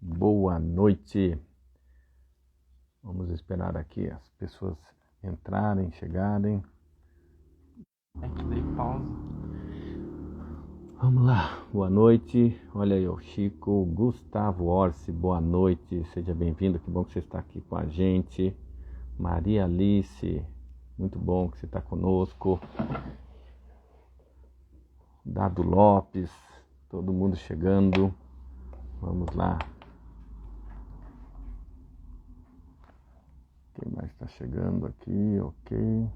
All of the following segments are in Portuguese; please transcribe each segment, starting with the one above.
Boa noite. Vamos esperar aqui as pessoas entrarem, chegarem. Dei pausa. Vamos lá. Boa noite. Olha aí o Chico, Gustavo Orsi, boa noite. Seja bem-vindo. Que bom que você está aqui com a gente. Maria Alice, muito bom que você está conosco. Dado Lopes, todo mundo chegando. Vamos lá. Quem mais está chegando aqui? Ok.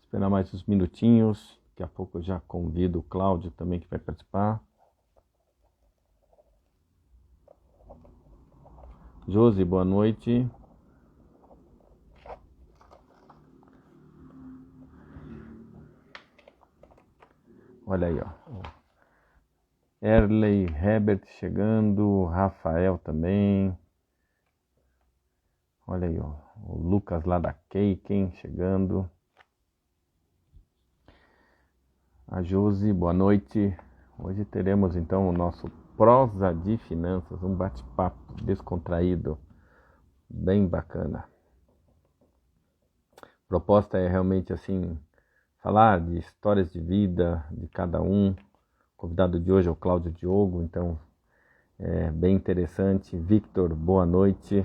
Esperar mais uns minutinhos. Daqui a pouco eu já convido o Cláudio também que vai participar. Josi, boa noite. Olha aí, ó. Erley, Herbert chegando, Rafael também. Olha aí, ó. O Lucas lá da Keiken chegando. A Josi, boa noite. Hoje teremos então o nosso Prosa de Finanças, um bate-papo descontraído, bem bacana. A proposta é realmente assim, falar de histórias de vida de cada um. O convidado de hoje é o Cláudio Diogo, então é bem interessante. Victor, boa noite.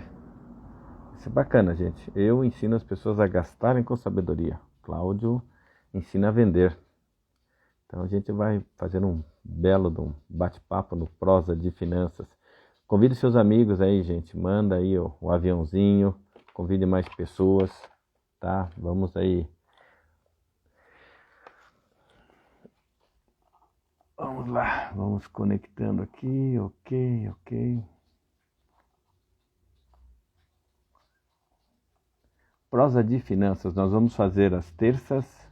Isso é bacana, gente. Eu ensino as pessoas a gastarem com sabedoria. Cláudio ensina a vender. Então a gente vai fazer um belo bate-papo no Prosa de Finanças. Convide seus amigos aí, gente. Manda aí o aviãozinho. Convide mais pessoas, tá? Vamos aí. Vamos lá. Vamos conectando aqui. Ok. Prosa de Finanças. Nós vamos fazer às terças,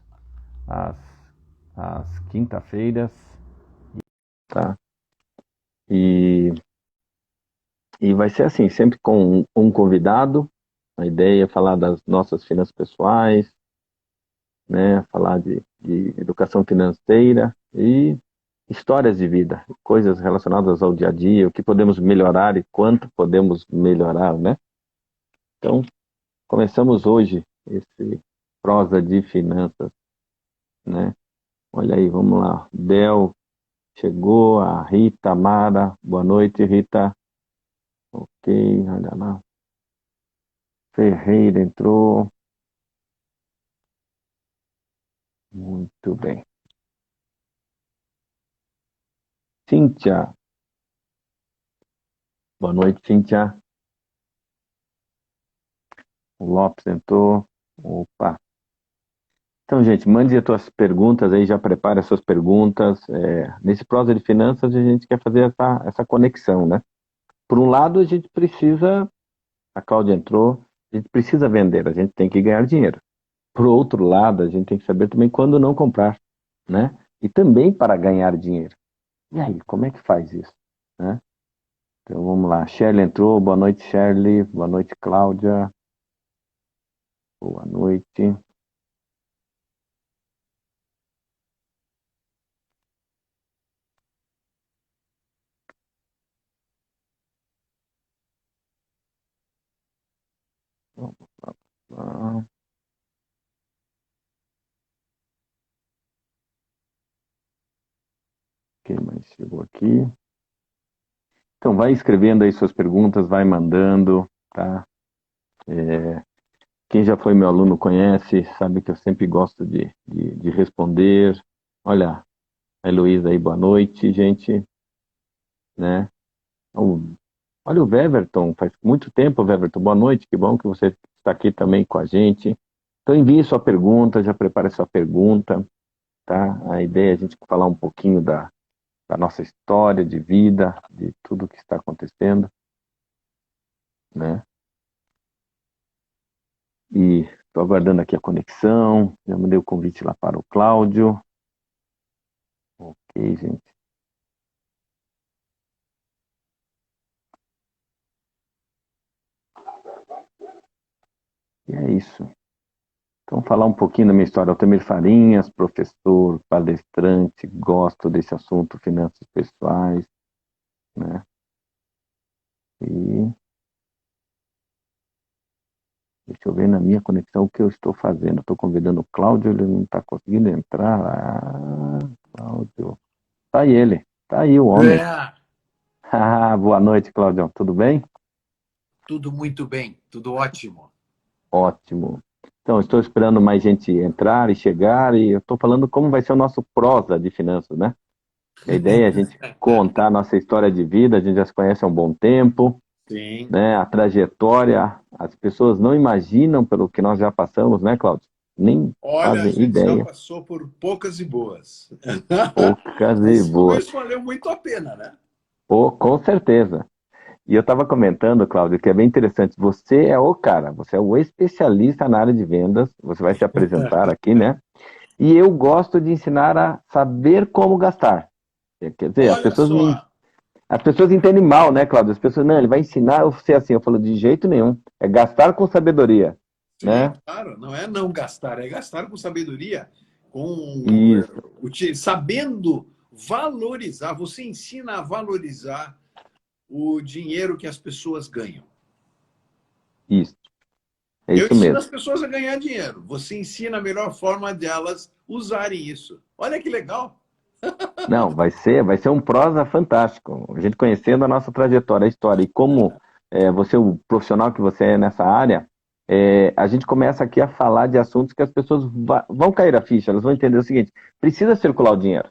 às quinta-feiras, tá? E vai ser assim, sempre com um convidado. A ideia é falar das nossas finanças pessoais, né? Falar de educação financeira e histórias de vida, coisas relacionadas ao dia a dia, o que podemos melhorar e quanto podemos melhorar, né? Então, começamos hoje esse Prosa de Finanças, né? Olha aí, vamos lá. Bel chegou, a Rita, a Mara, boa noite, Rita. Ok, olha lá. Ferreira entrou. Muito bem. Cíntia. Boa noite, Cíntia. O Lopes entrou. Opa. Então, gente, mande as suas perguntas aí, já prepare as suas perguntas. Nesse Prosa de Finanças, a gente quer fazer essa conexão, né? Por um lado, a gente precisa, a Cláudia entrou, a gente precisa vender, a gente tem que ganhar dinheiro. Por outro lado, a gente tem que saber também quando não comprar, né? E também para ganhar dinheiro. E aí, como é que faz isso, né? Então, vamos lá. Shirley entrou. Boa noite, Shirley. Boa noite, Cláudia. Boa noite. Vamos lá. Quem mais chegou aqui? Então, vai escrevendo aí suas perguntas, vai mandando, tá? Quem já foi meu aluno conhece, sabe que eu sempre gosto de responder. Olha, a Heloísa aí, boa noite, gente, né? Olha o Weverton, faz muito tempo, Weverton, boa noite, que bom que você está aqui também com a gente. Então, envie sua pergunta, já prepare sua pergunta, tá? A ideia é a gente falar um pouquinho da nossa história de vida, de tudo que está acontecendo, né? E estou aguardando aqui a conexão. Já mandei o convite lá para o Cláudio. Ok, gente. E é isso. Então, falar um pouquinho da minha história. Altamir Farinhas, professor, palestrante, gosto desse assunto, finanças pessoais, né? E deixa eu ver na minha conexão o que eu estou fazendo. Estou convidando o Cláudio, ele não está conseguindo entrar. Cláudio. Tá aí ele, tá aí o homem. É, Boa noite, Cláudio. Tudo bem? tudo muito bem, tudo ótimo. Ótimo. Então, estou esperando mais gente entrar e chegar, e eu estou falando como vai ser o nosso prosa de finanças, né? A ideia é a gente contar a nossa história de vida, a gente já se conhece há um bom tempo, Sim. né? A trajetória, as pessoas não imaginam pelo que nós já passamos, né, Cláudio? Nem Olha, a fazem gente já ideia. passou por poucas e boas. Poucas e Mas tudo boas. isso valeu muito a pena, né? Pô, com certeza. E eu estava comentando, Cláudio, que é bem interessante. Você é o cara, você é o especialista na área de vendas, você vai se apresentar aqui, né? E eu gosto de ensinar a saber como gastar. Quer dizer, Olha só, as pessoas entendem mal, né, Cláudio? As pessoas, não, ele vai ensinar eu ser assim. Eu falo, de jeito nenhum. É gastar com sabedoria, sim, né? claro, não é não gastar, é gastar com sabedoria, Isso, sabendo valorizar. Você ensina a valorizar o dinheiro que as pessoas ganham. isso. É Eu isso ensino mesmo. as pessoas a ganhar dinheiro. Você ensina a melhor forma delas usarem isso. Olha que legal. Não, vai ser um prosa fantástico. A gente conhecendo a nossa trajetória, a história e como você, o profissional que você é nessa área, a gente começa aqui a falar de assuntos que as pessoas vão cair a ficha, elas vão entender o seguinte: precisa circular o dinheiro,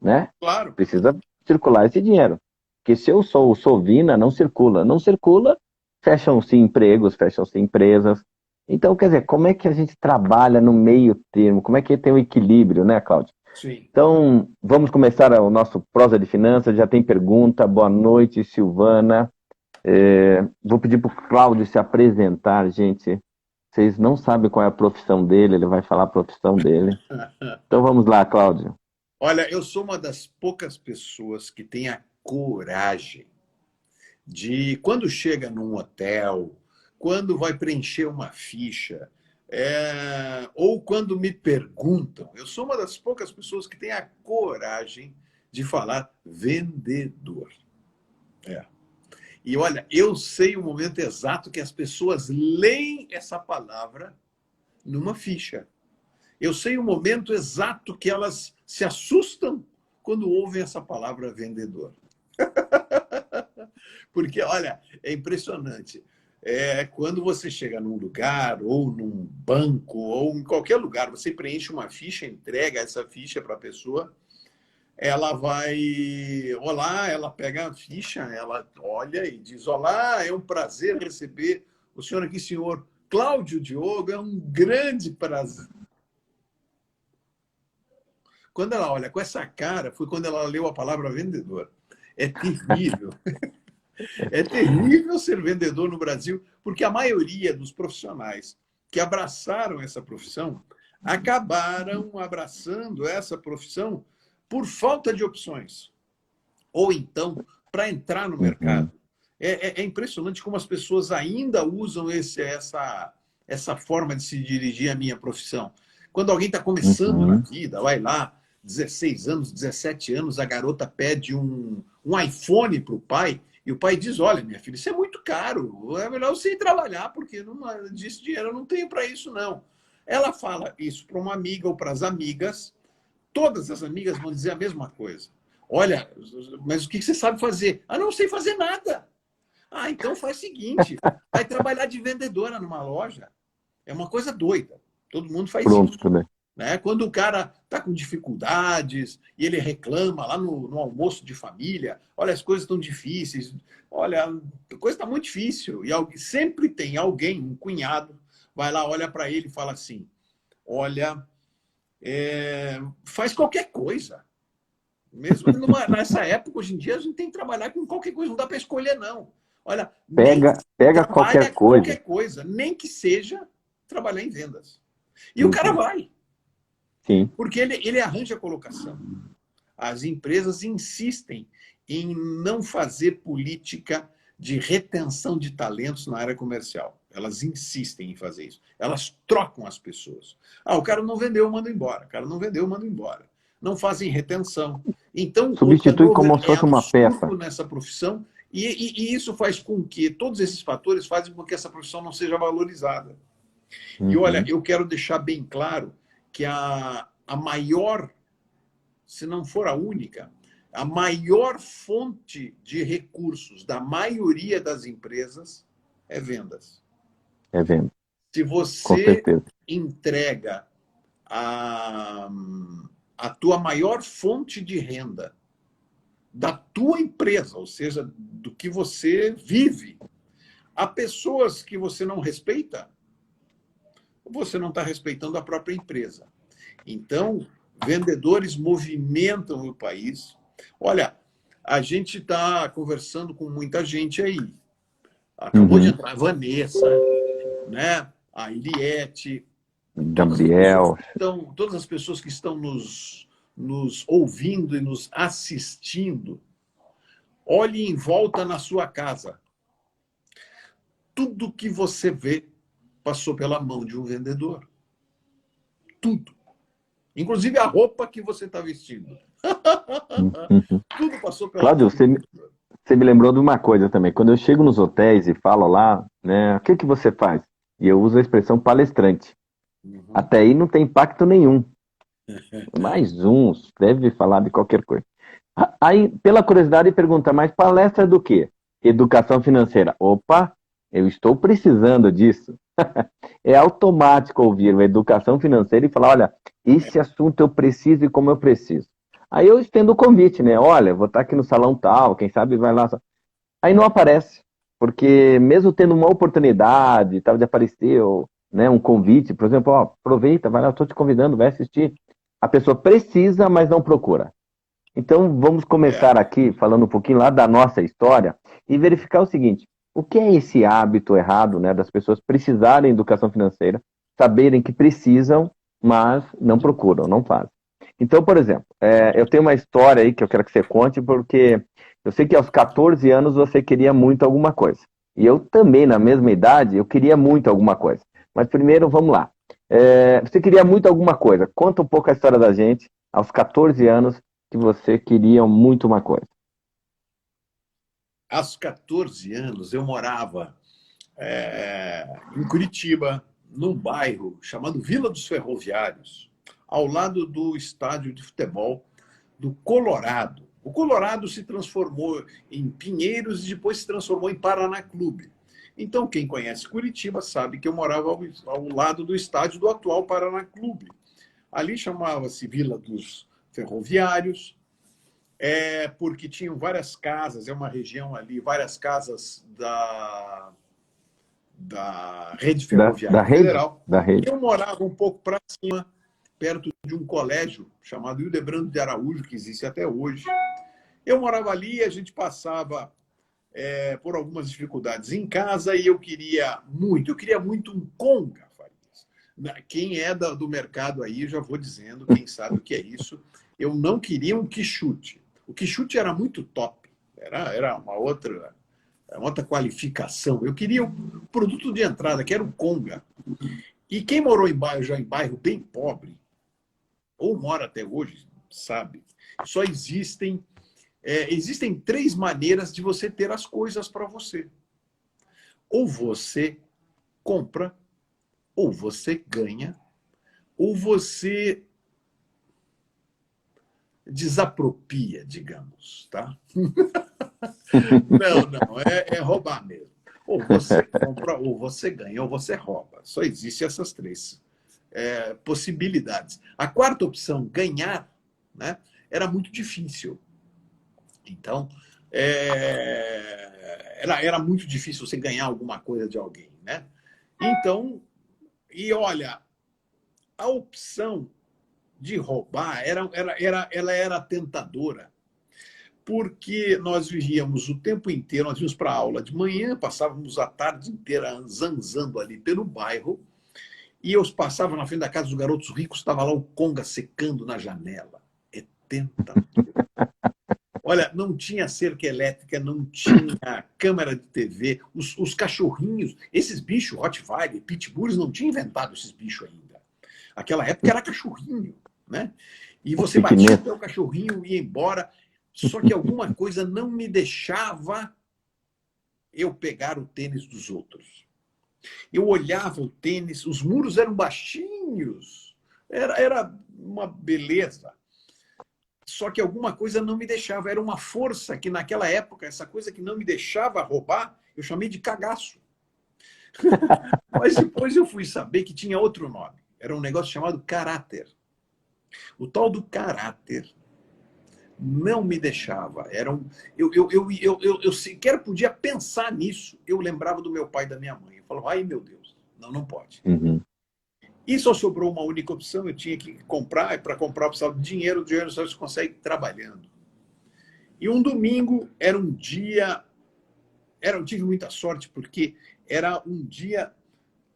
né? Claro. Precisa circular esse dinheiro. Porque se eu sou Sovina, não circula. Não circula, fecham-se empregos, fecham-se empresas. Então, quer dizer, como é que a gente trabalha no meio termo? Como é que tem o equilíbrio, né, Cláudio? Sim. Então, vamos começar o nosso prosa de finanças. Já tem pergunta. Boa noite, Silvana. Vou pedir para o Cláudio se apresentar, gente. Vocês não sabem qual é a profissão dele, ele vai falar a profissão dele. Então vamos lá, Cláudio. Olha, eu sou uma das poucas pessoas que tem a coragem de, quando chega num hotel, quando vai preencher uma ficha, ou quando me perguntam, eu sou uma das poucas pessoas que tem a coragem de falar vendedor. É. E olha, eu sei o momento exato que as pessoas leem essa palavra numa ficha. Eu sei o momento exato que elas se assustam quando ouvem essa palavra vendedor. Porque, olha, é impressionante. Quando você chega num lugar, ou num banco, ou em qualquer lugar, você preenche uma ficha, entrega essa ficha para a pessoa, ela vai. Olá, ela pega a ficha, ela olha e diz: Olá, é um prazer receber o senhor aqui, senhor Cláudio Diogo, é um grande prazer. Quando ela olha com essa cara, foi quando ela leu a palavra vendedor. É terrível. É terrível ser vendedor no Brasil, porque a maioria dos profissionais que abraçaram essa profissão acabaram abraçando essa profissão por falta de opções. Ou então, para entrar no Uhum, mercado. É impressionante como as pessoas ainda usam essa forma de se dirigir à minha profissão. Quando alguém está começando na uhum. vida, vai lá, 16 anos, 17 anos, a garota pede um iPhone para o pai, e o pai diz: Olha, minha filha, isso é muito caro, é melhor você ir trabalhar, porque desse dinheiro eu não tenho para isso, não. Ela fala isso para uma amiga ou para as amigas, todas as amigas vão dizer a mesma coisa. Olha, mas o que você sabe fazer? Ah, não sei fazer nada. Ah, então faz o seguinte, vai trabalhar de vendedora numa loja. É uma coisa doida. Todo mundo faz isso. Pronto, né? Né? Quando o cara está com dificuldades e ele reclama lá no almoço de família, olha, as coisas estão difíceis, olha, a coisa está muito difícil. E sempre tem alguém, um cunhado, vai lá, olha para ele e fala assim: Olha, faz qualquer coisa. Mesmo nessa época, hoje em dia, a gente tem que trabalhar com qualquer coisa, não dá para escolher, não. Olha, nem Pega qualquer trabalha com coisa. qualquer coisa, nem que seja trabalhar em vendas. E o cara Uhum, vai, sim. porque ele arranja a colocação. As empresas insistem em não fazer política de retenção de talentos na área comercial. Elas insistem em fazer isso. Elas trocam as pessoas. Ah, o cara não vendeu, manda embora. O cara não vendeu, manda embora. Não fazem retenção. Então, o Substitui como turnover se é fosse uma peça. absurdo nessa profissão e isso faz com que, todos esses fatores fazem com que essa profissão não seja valorizada. E olha, eu quero deixar bem claro que a maior, se não for a única, a maior fonte de recursos da maioria das empresas é vendas. É venda, Se com você certeza. entrega a tua maior fonte de renda da tua empresa, ou seja, do que você vive, a pessoas que você não respeita, você não está respeitando a própria empresa. Então, vendedores movimentam o país. Olha, a gente está conversando com muita gente aí. Acabou de entrar a Vanessa, né? A Iliette, Gabriel. todas as pessoas que estão nos ouvindo e nos assistindo. Olhe em volta na sua casa. Tudo que você vê passou pela mão de um vendedor. Tudo. Inclusive a roupa que você está vestindo. Tudo passou pela Cláudio, mão de um vendedor. você me lembrou de uma coisa também. Quando eu chego nos hotéis e falo lá, né, o que você faz? E eu uso a expressão palestrante. Até aí não tem impacto nenhum. Mais uns, deve falar de qualquer coisa. Aí, pela curiosidade, pergunta, mas palestra do quê? Educação financeira. Opa, eu estou precisando disso. É automático ouvir uma educação financeira e falar, olha, esse assunto eu preciso e como eu preciso. Aí eu estendo o convite, né? Olha, vou estar aqui no salão tal, quem sabe vai lá. Aí não aparece, porque mesmo tendo uma oportunidade tal, de aparecer, ou, né, um convite, por exemplo, ó, aproveita, vai lá, estou te convidando, vai assistir. A pessoa precisa, mas não procura. Então, vamos começar aqui falando um pouquinho lá da nossa história e verificar o seguinte: o que é esse hábito errado, né, das pessoas precisarem de educação financeira, saberem que precisam, mas não procuram, não fazem. Então, por exemplo, eu tenho uma história aí que eu quero que você conte, porque eu sei que aos 14 anos você queria muito alguma coisa. E eu também, na mesma idade, eu queria muito alguma coisa. Mas primeiro, vamos lá. Você queria muito alguma coisa. Conta um pouco a história da gente, aos 14 anos, que você queria muito uma coisa. Aos 14 anos, eu morava em Curitiba, num bairro chamado Vila dos Ferroviários, ao lado do estádio de futebol do Colorado. O Colorado se transformou em Pinheiros e depois se transformou em Paraná Clube. Então, quem conhece Curitiba sabe que eu morava ao lado do estádio do atual Paraná Clube. Ali chamava-se Vila dos Ferroviários, porque tinham várias casas, é uma região ali, várias casas da Rede Ferroviária Federal. Da rede. Eu morava um pouco para cima, perto de um colégio chamado Hildebrando de Araújo, que existe até hoje. Eu morava ali e a gente passava por algumas dificuldades em casa e eu queria muito um Conga, Farias. Quem é do mercado aí, já vou dizendo, quem sabe o que é isso. Eu não queria um quichute. O quichute era muito top, era uma outra qualificação. Eu queria o produto de entrada, que era o Conga. E quem morou já em bairro bem pobre, ou mora até hoje, sabe, só existem 3 maneiras de você ter as coisas para você. Ou você compra, ou você ganha, ou você desapropria, digamos, tá? Não, é roubar mesmo. Ou você compra, ou você ganha, ou você rouba. Só existem essas 3 possibilidades. A quarta opção, ganhar, né, era muito difícil. Então, era muito difícil você ganhar alguma coisa de alguém, né? Então, e olha, a opção de roubar ela era tentadora, porque nós vivíamos o tempo inteiro, nós íamos para a aula de manhã, passávamos a tarde inteira zanzando ali pelo bairro, e eu passava na frente da casa dos garotos ricos, estava lá o Conga secando na janela. É tentador. Olha, não tinha cerca elétrica, não tinha câmera de TV, os cachorrinhos, esses bichos, Rottweiler, Pitbulls, não tinha inventado esses bichos ainda. Aquela época era cachorrinho, né? E você batia o teu cachorrinho e ia embora, só que alguma coisa não me deixava eu pegar o tênis dos outros. Eu olhava o tênis, os muros eram baixinhos, era uma beleza. Só que alguma coisa não me deixava, era uma força que naquela época, essa coisa que não me deixava roubar, eu chamei de cagaço. Mas depois eu fui saber que tinha outro nome. Era um negócio chamado caráter. O tal do caráter não me deixava. Eu sequer podia pensar nisso. Eu lembrava do meu pai e da minha mãe. Eu falava, ai meu Deus, não pode. Uhum. E só sobrou uma única opção, eu tinha que comprar, e para comprar eu precisava de dinheiro, o dinheiro só se consegue trabalhando. E um domingo era um dia, eu tive muita sorte, porque era um dia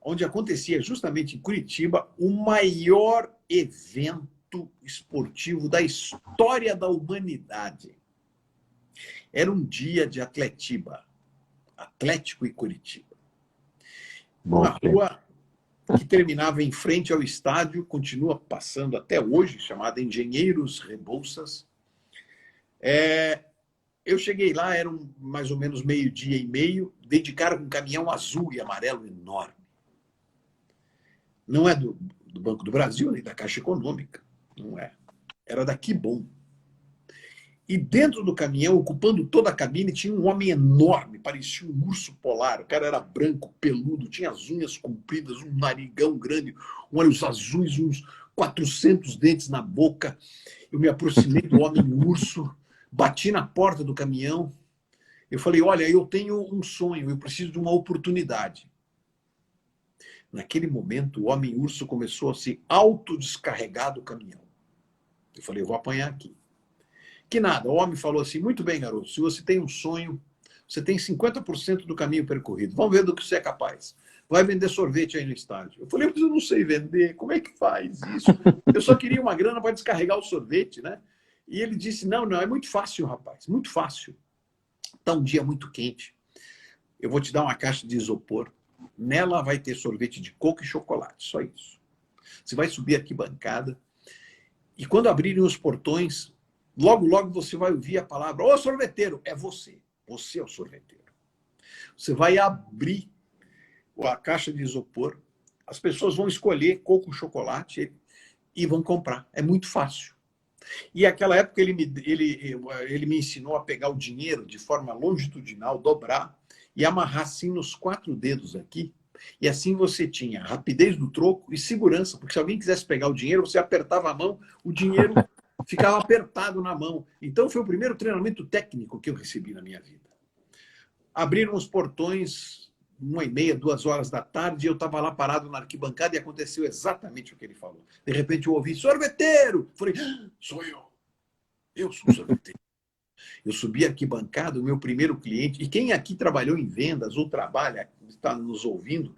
onde acontecia justamente em Curitiba o maior evento esportivo da história da humanidade. Era um dia de Atletiba, Atlético e Curitiba. Uma rua que terminava em frente ao estádio, continua passando até hoje, chamada Engenheiros Rebouças. Eu cheguei lá, eram mais ou menos 12:30, dedicaram um caminhão azul e amarelo enorme. Não é do Banco do Brasil, nem da Caixa Econômica, não é. Era da Kibon. E dentro do caminhão, ocupando toda a cabine, tinha um homem enorme, parecia um urso polar. O cara era branco, peludo, tinha as unhas compridas, um narigão grande, olhos azuis, uns 400 dentes na boca. Eu me aproximei do homem urso, bati na porta do caminhão. Eu falei, olha, eu tenho um sonho, eu preciso de uma oportunidade. Naquele momento, o homem urso começou a se autodescarregar do caminhão. Eu falei, eu vou apanhar aqui. Que nada, o homem falou assim, muito bem, garoto, se você tem um sonho, você tem 50% do caminho percorrido. Vamos ver do que você é capaz. Vai vender sorvete aí no estádio. Eu falei, mas eu não sei vender, como é que faz isso? Eu só queria uma grana para descarregar o sorvete, né? E ele disse, não, é muito fácil, rapaz, muito fácil. Está um dia muito quente. Eu vou te dar uma caixa de isopor. Nela vai ter sorvete de coco e chocolate, só isso. Você vai subir a arquibancada e quando abrirem os portões, logo você vai ouvir a palavra, ô sorveteiro, é você. Você é o sorveteiro. Você vai abrir a caixa de isopor, as pessoas vão escolher coco, chocolate e vão comprar. É muito fácil. E naquela época ele me ensinou a pegar o dinheiro de forma longitudinal, dobrar e amarrar assim nos 4 dedos aqui. E assim você tinha rapidez do troco e segurança, porque se alguém quisesse pegar o dinheiro, você apertava a mão, o dinheiro ficava apertado na mão. Então foi o primeiro treinamento técnico que eu recebi na minha vida. Abriram os portões 1:30, 2 horas da tarde, e eu estava lá parado na arquibancada e aconteceu exatamente o que ele falou. De repente eu ouvi, sorveteiro! Falei, sou eu. Eu sou sorveteiro. Eu subi a arquibancada, o meu primeiro cliente, e quem aqui trabalhou em vendas ou trabalha, está nos ouvindo,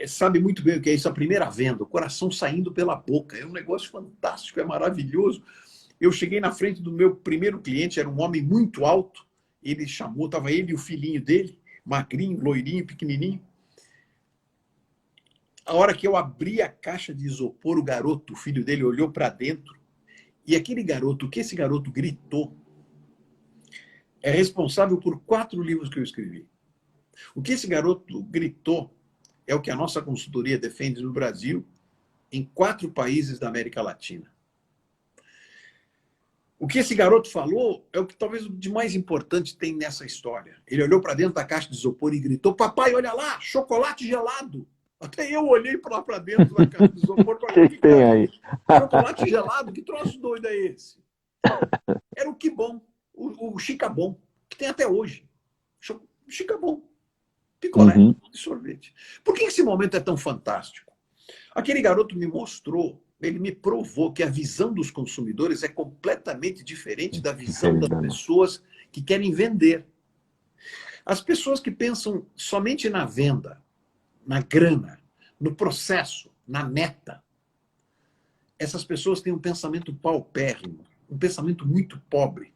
sabe muito bem o que é isso, a primeira venda, o coração saindo pela boca. É um negócio fantástico, é maravilhoso. Eu cheguei na frente do meu primeiro cliente, era um homem muito alto, ele chamou, estava ele e o filhinho dele, magrinho, loirinho, pequenininho. A hora que eu abri a caixa de isopor, o garoto, o filho dele, olhou para dentro, e aquele garoto, o que esse garoto gritou, é responsável por 4 livros que eu escrevi. O que esse garoto gritou é o que a nossa consultoria defende no Brasil, em 4 países da América Latina. O que esse garoto falou é o que talvez de mais importante tem nessa história. Ele olhou para dentro da caixa de isopor e gritou, papai, olha lá, chocolate gelado. Até eu olhei para dentro da caixa de isopor para ver o que tem aí. Chocolate gelado? Que troço doido é esse? Era o Kibon, o Chicabon, que tem até hoje. Chicabon, picolé de sorvete. Por que esse momento é tão fantástico? Aquele garoto me mostrou, ele me provou que a visão dos consumidores é completamente diferente da visão das pessoas que querem vender. As pessoas que pensam somente na venda, na grana, no processo, na meta, essas pessoas têm um pensamento paupérrimo, um pensamento muito pobre.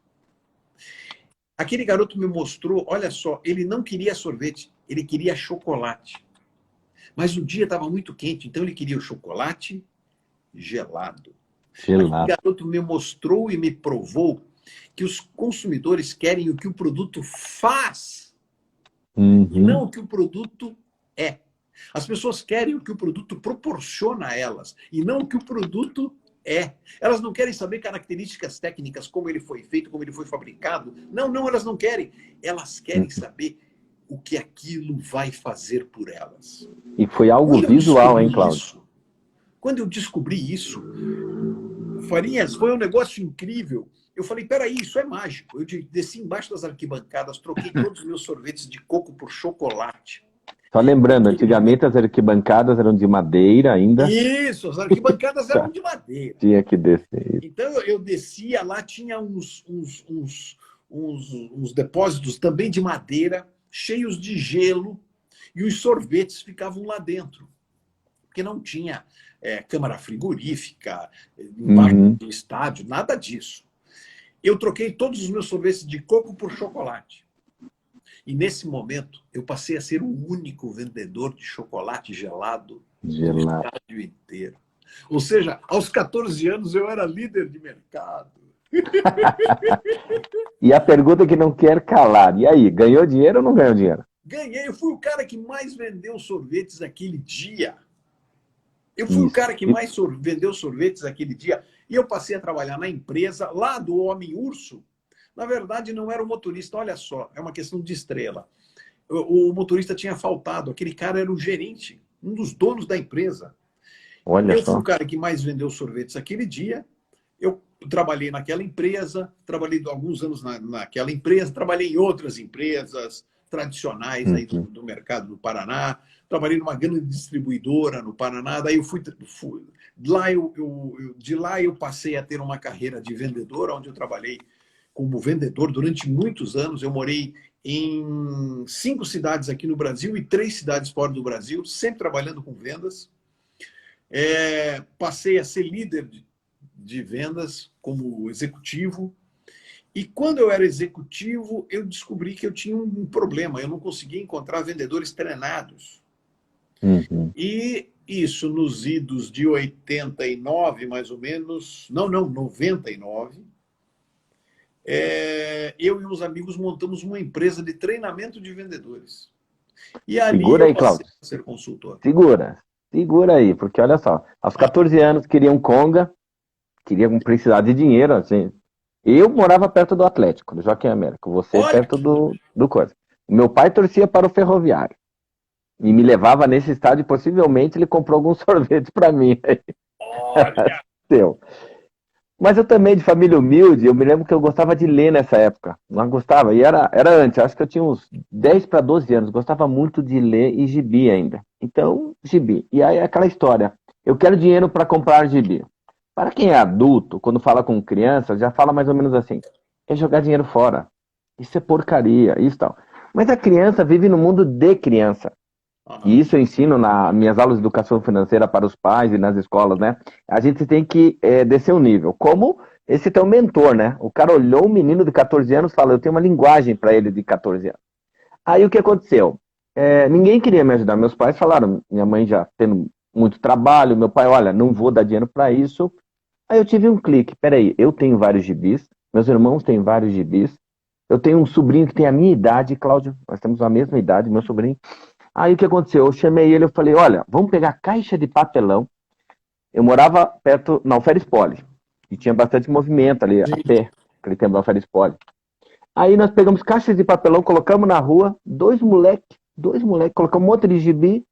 Aquele garoto me mostrou, olha só, ele não queria sorvete, ele queria chocolate. Mas o dia estava muito quente, então ele queria o chocolate gelado. Aquele garoto me mostrou e me provou que os consumidores querem o que o produto faz, e não o que o produto é. As pessoas querem o que o produto proporciona a elas, e não o que o produto é. Elas não querem saber características técnicas, como ele foi feito, como ele foi fabricado. Não, não, elas não querem. Elas querem saber o que aquilo vai fazer por elas. E foi algo visual, hein, Cláudio? Quando eu descobri isso, Farinhas, foi um negócio incrível. Eu falei, peraí, isso é mágico. Eu desci embaixo das arquibancadas, troquei todos os meus sorvetes de coco por chocolate. Só lembrando, antigamente as arquibancadas eram de madeira ainda. Isso, as arquibancadas eram de madeira. Tinha que descer. Então eu descia, lá tinha uns depósitos também de madeira, cheios de gelo, e os sorvetes ficavam lá dentro. Porque não tinha câmara frigorífica, embaixo do estádio, nada disso. Eu troquei todos os meus sorvetes de coco por chocolate. E nesse momento, eu passei a ser o único vendedor de chocolate gelado no estádio inteiro. Ou seja, aos 14 anos eu era líder de mercado. E a pergunta que não quer calar, e aí, ganhou dinheiro ou não ganhou dinheiro? Ganhei, eu fui o cara que mais vendeu sorvetes aquele dia. Eu fui o cara que mais vendeu sorvetes aquele dia. E eu passei a trabalhar na empresa, lá do Homem-Urso. Na verdade, não era o motorista. Olha só, é uma questão de estrela. O motorista tinha faltado. Aquele cara era o gerente, um dos donos da empresa. Eu fui o cara que mais vendeu sorvetes aquele dia. Eu trabalhei naquela empresa, trabalhei alguns anos naquela empresa, trabalhei em outras empresas tradicionais aí do mercado do Paraná. Trabalhei numa grande distribuidora no Paraná. Daí eu de lá eu passei a ter uma carreira de vendedor, onde eu trabalhei como vendedor durante muitos anos. Eu morei em 5 cidades aqui no Brasil e 3 cidades fora do Brasil, sempre trabalhando com vendas. Passei a ser líder de vendas como executivo. E quando eu era executivo, eu descobri que eu tinha um problema. Eu não conseguia encontrar vendedores treinados. E isso nos idos de 89, mais ou menos, 99, eu e uns amigos montamos uma empresa de treinamento de vendedores. E ali Segura aí, eu passei Cláudio. a ser consultor. Segura aí, porque olha só, aos 14 anos queriam conga, queriam precisar de dinheiro, assim. Eu morava perto do Atlético, do Joaquim Américo, você perto do coisa. Meu pai torcia para o Ferroviário. E me levava nesse estádio, possivelmente ele comprou alguns sorvetes para mim. Olha! Mas eu também, de família humilde, eu me lembro que eu gostava de ler nessa época. Não gostava, e era antes, acho que eu tinha uns 10 para 12 anos, gostava muito de ler e gibi ainda. Então, gibi. E aí aquela história, eu quero dinheiro para comprar gibi. Para quem é adulto, quando fala com criança, já fala mais ou menos assim, é jogar dinheiro fora. Isso é porcaria, isso e tal. Mas a criança vive no mundo de criança. E isso eu ensino nas minhas aulas de educação financeira para os pais e nas escolas, né? A gente tem que descer o nível. Como esse teu mentor, né? O cara olhou um menino de 14 anos e falou, eu tenho uma linguagem para ele de 14 anos. Aí o que aconteceu? Ninguém queria me ajudar. Meus pais falaram, minha mãe já tendo muito trabalho, meu pai, olha, não vou dar dinheiro para isso. Aí eu tive um clique, peraí, eu tenho vários gibis, meus irmãos têm vários gibis, eu tenho um sobrinho que tem a minha idade, Cláudio, nós temos a mesma idade, meu sobrinho. Aí o que aconteceu? Eu chamei ele, eu falei, olha, vamos pegar caixa de papelão. Eu morava perto, na Alferes Poli, e tinha bastante movimento ali, a pé, aquele tempo da Alferes Poli. Aí nós pegamos caixas de papelão, colocamos na rua, dois moleques, colocamos um monte de gibi,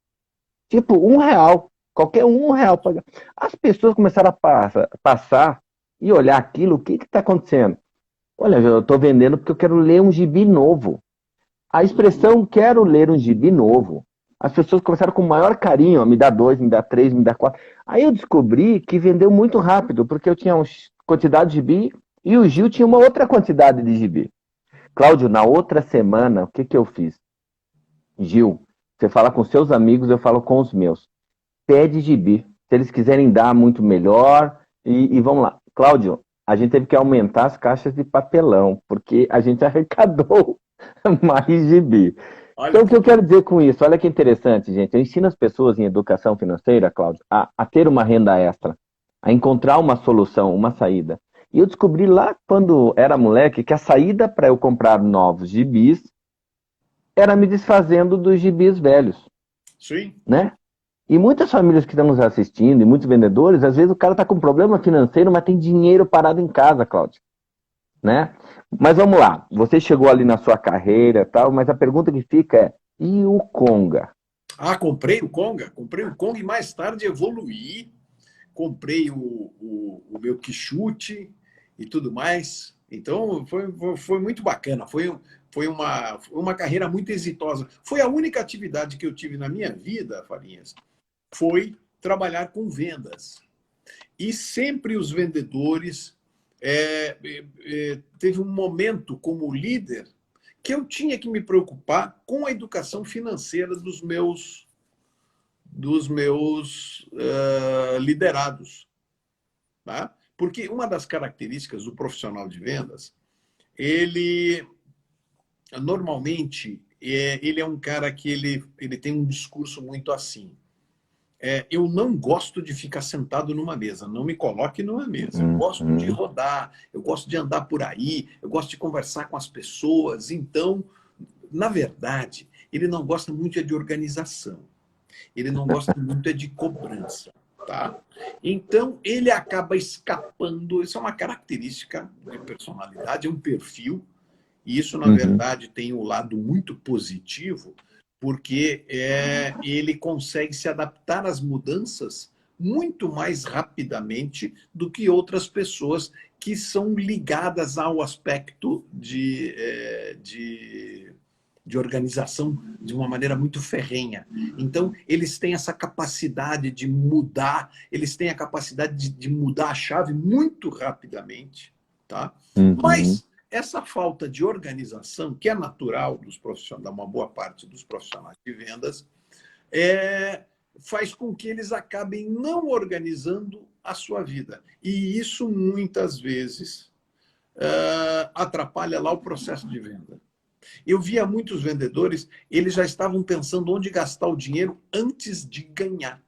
tipo R$1, qualquer R$1. As pessoas começaram a passar e olhar aquilo, o que está acontecendo? Olha, eu estou vendendo porque eu quero ler um gibi novo. A expressão quero ler um gibi novo, as pessoas começaram com o maior carinho, a me dá 2, me dá 3, me dá 4. Aí eu descobri que vendeu muito rápido, porque eu tinha uma quantidade de gibi e o Gil tinha uma outra quantidade de gibi. Cláudio, na outra semana, o que eu fiz? Gil, você fala com seus amigos, eu falo com os meus. Pede gibi. Se eles quiserem dar, muito melhor. E vamos lá. Cláudio, a gente teve que aumentar as caixas de papelão, porque a gente arrecadou mais gibi. Olha Então, o que que eu quero dizer com isso? Olha que interessante, gente. Eu ensino as pessoas em educação financeira, Cláudio, a ter uma renda extra, a encontrar uma solução, uma saída. E eu descobri lá, quando era moleque, que a saída para eu comprar novos gibis era me desfazendo dos gibis velhos, sim. né? E muitas famílias que estão nos assistindo, e muitos vendedores, às vezes o cara está com problema financeiro, mas tem dinheiro parado em casa, Cláudio, né? Mas vamos lá, você chegou ali na sua carreira e tal, mas a pergunta que fica é, e o Conga? Ah, comprei o Conga e mais tarde evoluí, comprei o meu quichute e tudo mais. Então, foi muito bacana, foi uma carreira muito exitosa. Foi a única atividade que eu tive na minha vida, Farinhas, foi trabalhar com vendas. E sempre os vendedores... teve um momento como líder que eu tinha que me preocupar com a educação financeira dos meus liderados. Tá? Porque uma das características do profissional de vendas, ele normalmente ele é um cara que ele tem um discurso muito assim. Eu não gosto de ficar sentado numa mesa, não me coloque numa mesa. Eu gosto de rodar, eu gosto de andar por aí, eu gosto de conversar com as pessoas. Então, na verdade, ele não gosta muito de organização, ele não gosta muito de cobrança. Tá? Então, ele acaba escapando, isso é uma característica de personalidade, é um perfil, e isso, na verdade, tem um lado muito positivo, porque ele consegue se adaptar às mudanças muito mais rapidamente do que outras pessoas que são ligadas ao aspecto de organização de uma maneira muito ferrenha. Então, eles têm essa capacidade de mudar, eles têm a capacidade de mudar a chave muito rapidamente. Tá? Mas essa falta de organização, que é natural dos profissionais, da uma boa parte dos profissionais de vendas, faz com que eles acabem não organizando a sua vida. E isso, muitas vezes, atrapalha lá o processo de venda. Eu via muitos vendedores, eles já estavam pensando onde gastar o dinheiro antes de ganhar.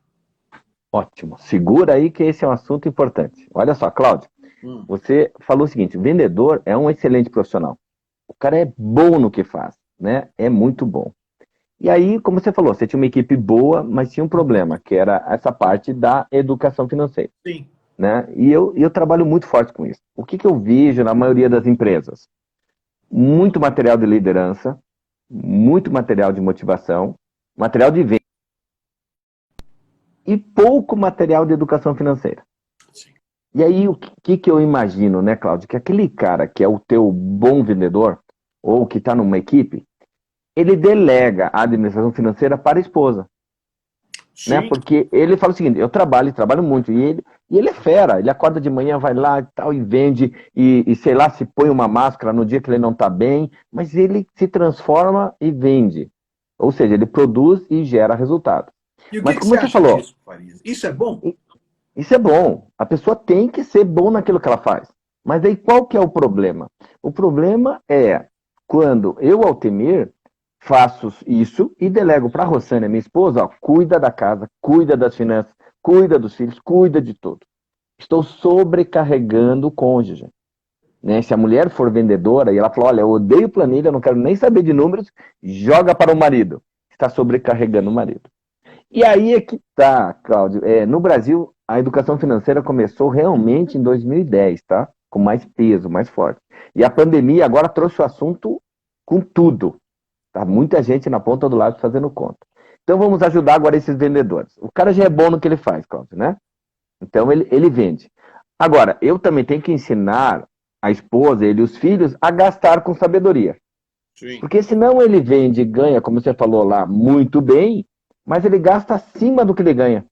Ótimo. Segura aí que esse é um assunto importante. Olha só, Cláudio, você falou o seguinte, o vendedor é um excelente profissional. O cara é bom no que faz, né? É muito bom. E aí, como você falou, você tinha uma equipe boa, mas tinha um problema, que era essa parte da educação financeira. Sim. Né? E eu trabalho muito forte com isso. O que eu vejo na maioria das empresas? Muito material de liderança, muito material de motivação, material de venda e pouco material de educação financeira. Sim. E aí, o que eu imagino, né, Cláudio? Que aquele cara que é o teu bom vendedor, ou que está numa equipe, ele delega a administração financeira para a esposa. Né? Porque ele fala o seguinte, eu trabalho muito, e ele é fera, ele acorda de manhã, vai lá e tal, e vende, e sei lá, se põe uma máscara no dia que ele não está bem, mas ele se transforma e vende. Ou seja, ele produz e gera resultado. E o mas que como você você acha falou, disso, Farias? Isso é bom? Isso é bom. A pessoa tem que ser bom naquilo que ela faz. Mas aí qual que é o problema? O problema é quando eu, Altemir, faço isso e delego para a Rossânia, minha esposa, ó, cuida da casa, cuida das finanças, cuida dos filhos, cuida de tudo. Estou sobrecarregando o cônjuge. Né? Se a mulher for vendedora e ela falar, olha, eu odeio planilha, não quero nem saber de números, joga para o marido. Está sobrecarregando o marido. E aí é que tá, Cláudio. No Brasil, a educação financeira começou realmente em 2010, tá? Com mais peso, mais forte. E a pandemia agora trouxe o assunto com tudo. Tá? Muita gente na ponta do lápis fazendo conta. Então vamos ajudar agora esses vendedores. O cara já é bom no que ele faz, Cláudio, né? Então ele vende. Agora, eu também tenho que ensinar a esposa, ele e os filhos a gastar com sabedoria. Sim. Porque senão ele vende e ganha, como você falou lá, muito bem, mas ele gasta acima do que ele ganha.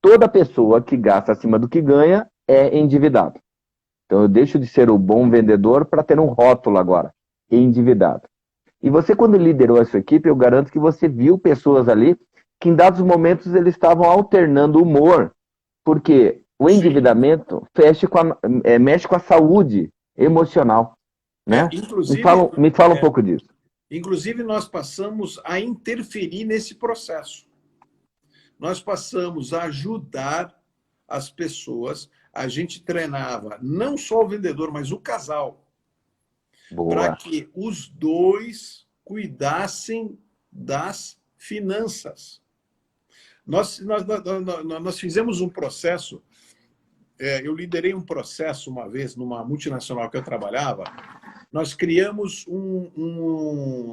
Toda pessoa que gasta acima do que ganha é endividado. Então eu deixo de ser o bom vendedor para ter um rótulo agora, endividado. E você, quando liderou a sua equipe, eu garanto que você viu pessoas ali que em dados momentos eles estavam alternando humor, porque o endividamento mexe com a saúde emocional, né? Inclusive, Me fala um pouco disso. Inclusive, nós passamos a interferir nesse processo. Nós passamos a ajudar as pessoas. A gente treinava não só o vendedor, mas o casal, para que os dois cuidassem das finanças. Nós fizemos um processo, eu liderei um processo uma vez numa multinacional que eu trabalhava. Nós criamos um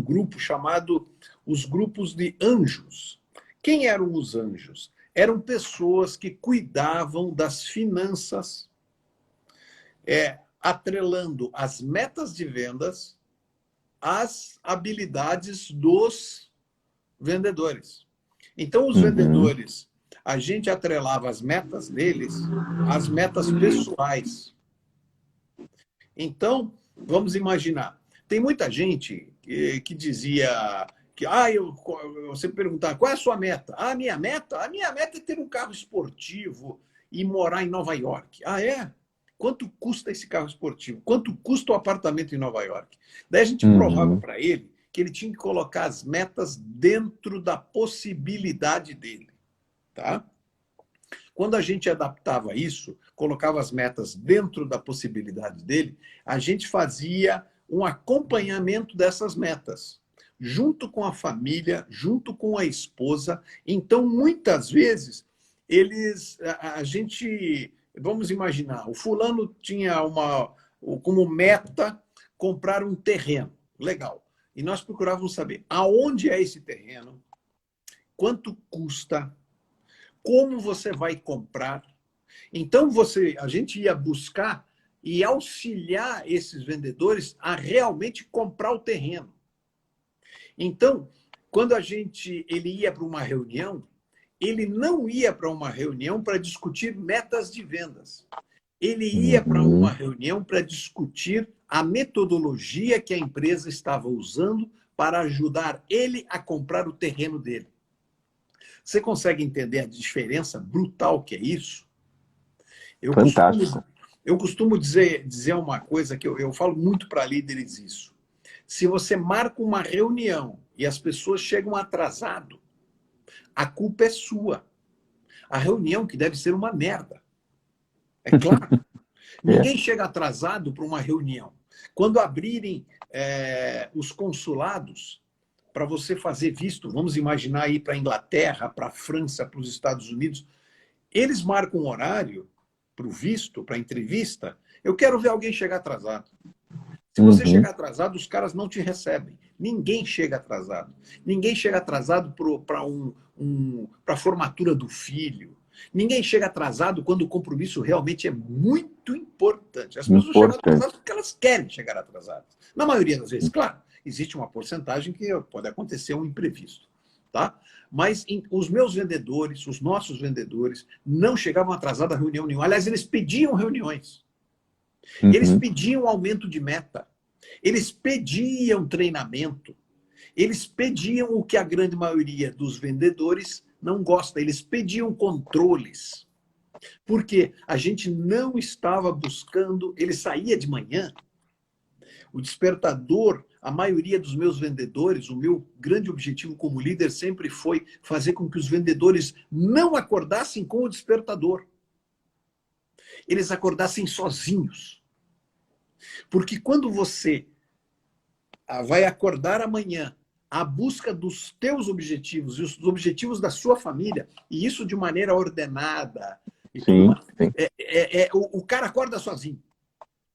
grupo chamado os grupos de anjos. Quem eram os anjos? Eram pessoas que cuidavam das finanças, atrelando as metas de vendas às habilidades dos vendedores. Então, os vendedores, a gente atrelava as metas deles às metas pessoais. Então, vamos imaginar, tem muita gente que dizia que, você perguntar, qual é a sua meta? A minha meta é ter um carro esportivo e morar em Nova York. Ah, é? Quanto custa esse carro esportivo? Quanto custa o apartamento em Nova York? Daí a gente provava para ele que ele tinha que colocar as metas dentro da possibilidade dele. Tá? Quando a gente adaptava isso, colocava as metas dentro da possibilidade dele, a gente fazia um acompanhamento dessas metas, junto com a família, junto com a esposa. Então, muitas vezes, vamos imaginar, o fulano tinha como meta comprar um terreno. Legal. E nós procurávamos saber aonde é esse terreno, quanto custa, como você vai comprar. Então, a gente ia buscar e auxiliar esses vendedores a realmente comprar o terreno. Então, quando ele ia para uma reunião, ele não ia para uma reunião para discutir metas de vendas. Ele ia para uma reunião para discutir a metodologia que a empresa estava usando para ajudar ele a comprar o terreno dele. Você consegue entender a diferença brutal que é isso? Fantástico. Eu costumo dizer uma coisa que eu falo muito para líderes isso. Se você marca uma reunião e as pessoas chegam atrasado, a culpa é sua. A reunião que deve ser uma merda. É claro. Ninguém chega atrasado para uma reunião. Quando abrirem os consulados para você fazer visto, vamos imaginar ir para a Inglaterra, para a França, para os Estados Unidos, eles marcam um horário para o visto, para a entrevista. Eu quero ver alguém chegar atrasado. Se você chegar atrasado, os caras não te recebem. Ninguém chega atrasado. Ninguém chega atrasado para a formatura do filho. Ninguém chega atrasado quando o compromisso realmente é muito importante. As pessoas chegam atrasadas porque elas querem chegar atrasadas. Na maioria das vezes, claro, existe uma porcentagem que pode acontecer um imprevisto. Tá? Mas os meus vendedores, os nossos vendedores, não chegavam atrasados a reunião nenhuma. Aliás, eles pediam reuniões. Eles pediam aumento de meta. Eles pediam treinamento. Eles pediam o que a grande maioria dos vendedores não gosta. Eles pediam controles. Porque a gente não estava buscando... Ele saía de manhã. O despertador, a maioria dos meus vendedores, o meu grande objetivo como líder sempre foi fazer com que os vendedores não acordassem com o despertador. Eles acordassem sozinhos. Porque quando você vai acordar amanhã à busca dos teus objetivos e os objetivos da sua família, e isso de maneira ordenada, o cara acorda sozinho.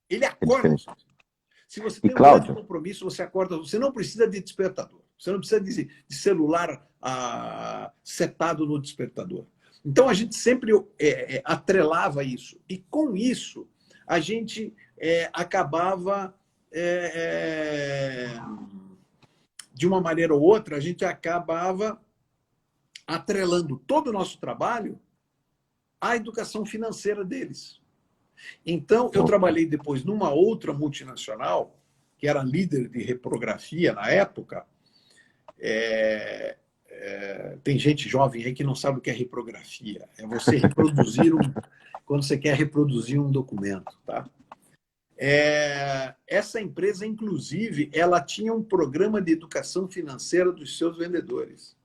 Ele acorda sozinho. Se você tem um grande compromisso, você acorda, você não precisa de despertador. Você não precisa de celular setado no despertador. Então, a gente sempre atrelava isso. E, com isso, a gente acabava, de uma maneira ou outra, a gente acabava atrelando todo o nosso trabalho à educação financeira deles. Então, eu trabalhei depois numa outra multinacional, que era líder de reprografia na época, tem gente jovem aí que não sabe o que é reprografia. É você reproduzir quando você quer reproduzir um documento, tá? Essa empresa, inclusive, ela tinha um programa de educação financeira dos seus vendedores.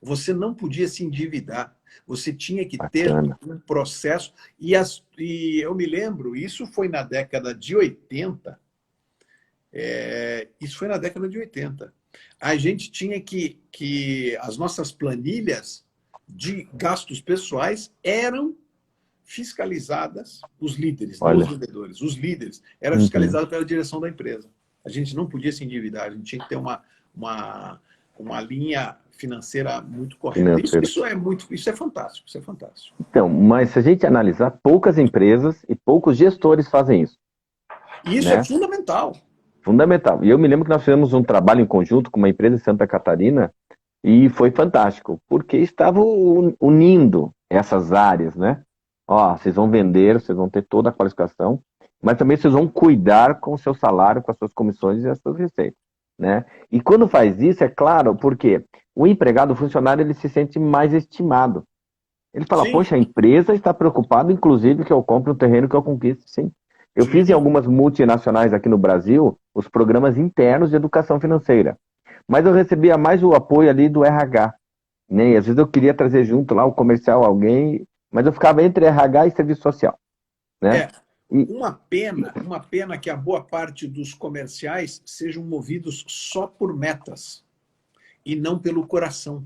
Você não podia se endividar. Você tinha que ter um processo. E eu me lembro, isso foi na década de 80. Isso foi na década de 80. A gente tinha que as nossas planilhas de gastos pessoais eram fiscalizadas, os líderes, não os vendedores, os líderes, eram fiscalizados pela direção da empresa. A gente não podia se endividar, a gente tinha que ter uma linha financeira muito correta. Isso é fantástico, isso é fantástico. Então, mas se a gente analisar, poucas empresas e poucos gestores fazem isso. Isso, né? É fundamental. Fundamental. E eu me lembro que nós fizemos um trabalho em conjunto com uma empresa de Santa Catarina e foi fantástico, porque estavam unindo essas áreas, né? Ó, vocês vão vender, vocês vão ter toda a qualificação, mas também vocês vão cuidar com o seu salário, com as suas comissões e as suas receitas, né? E quando faz isso, é claro, porque o empregado, o funcionário, ele se sente mais estimado. Ele fala, sim, poxa, a empresa está preocupada, inclusive, que eu compre um terreno, que eu conquiste, sim. Eu fiz em algumas multinacionais aqui no Brasil os programas internos de educação financeira. Mas eu recebia mais o apoio ali do RH. Né? E às vezes eu queria trazer junto lá o comercial, alguém, mas eu ficava entre RH e serviço social. Né? Uma pena que a boa parte dos comerciais sejam movidos só por metas e não pelo coração.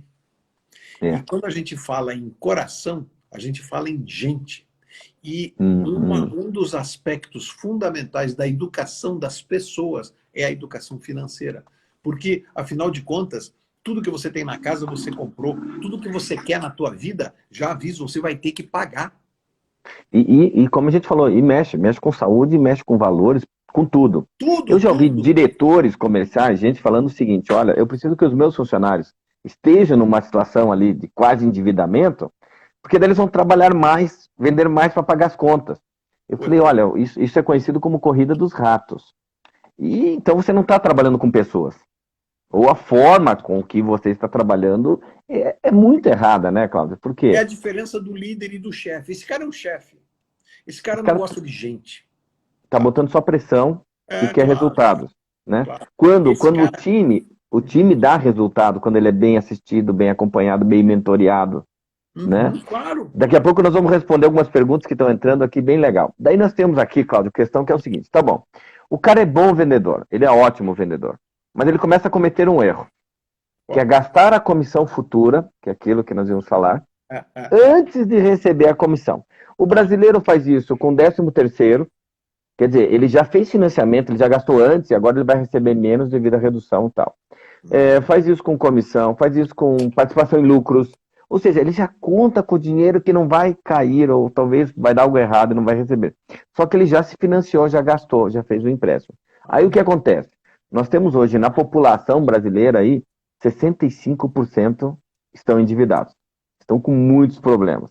E quando a gente fala em coração, a gente fala em gente. E um dos aspectos fundamentais da educação das pessoas é a educação financeira. Porque, afinal de contas, tudo que você tem na casa você comprou, tudo que você quer na tua vida, já aviso, você vai ter que pagar. E como a gente falou, mexe com saúde, mexe com valores, com tudo. Eu já ouvi diretores comerciais, gente falando o seguinte, olha, eu preciso que os meus funcionários estejam numa situação ali de quase endividamento, porque daí eles vão trabalhar mais, vender mais para pagar as contas. Eu falei, olha, isso é conhecido como corrida dos ratos. E então você não está trabalhando com pessoas. Ou a forma com que você está trabalhando é muito errada, né, Cláudio? Por quê? É a diferença do líder e do chefe. Esse cara é um chefe. Esse cara não gosta de gente. Está botando só pressão e quer resultados. Né? Claro. Quando o time dá resultado, quando ele é bem assistido, bem acompanhado, bem mentoreado, né? Claro. Daqui a pouco nós vamos responder algumas perguntas que estão entrando aqui, bem legal. Daí nós temos aqui, Cláudio, questão que é o seguinte, tá bom, o cara é bom vendedor, ele é ótimo vendedor, mas ele começa a cometer um erro, que é gastar a comissão futura, que é aquilo que nós vamos falar, antes de receber a comissão. O brasileiro faz isso com o 13º, quer dizer, ele já fez financiamento, ele já gastou antes e agora ele vai receber menos devido à redução e tal. Faz isso com comissão, faz isso com participação em lucros. Ou seja, ele já conta com o dinheiro que não vai cair, ou talvez vai dar algo errado e não vai receber. Só que ele já se financiou, já gastou, já fez o empréstimo. Aí o que acontece? Nós temos hoje, na população brasileira, aí, 65% estão endividados. Estão com muitos problemas.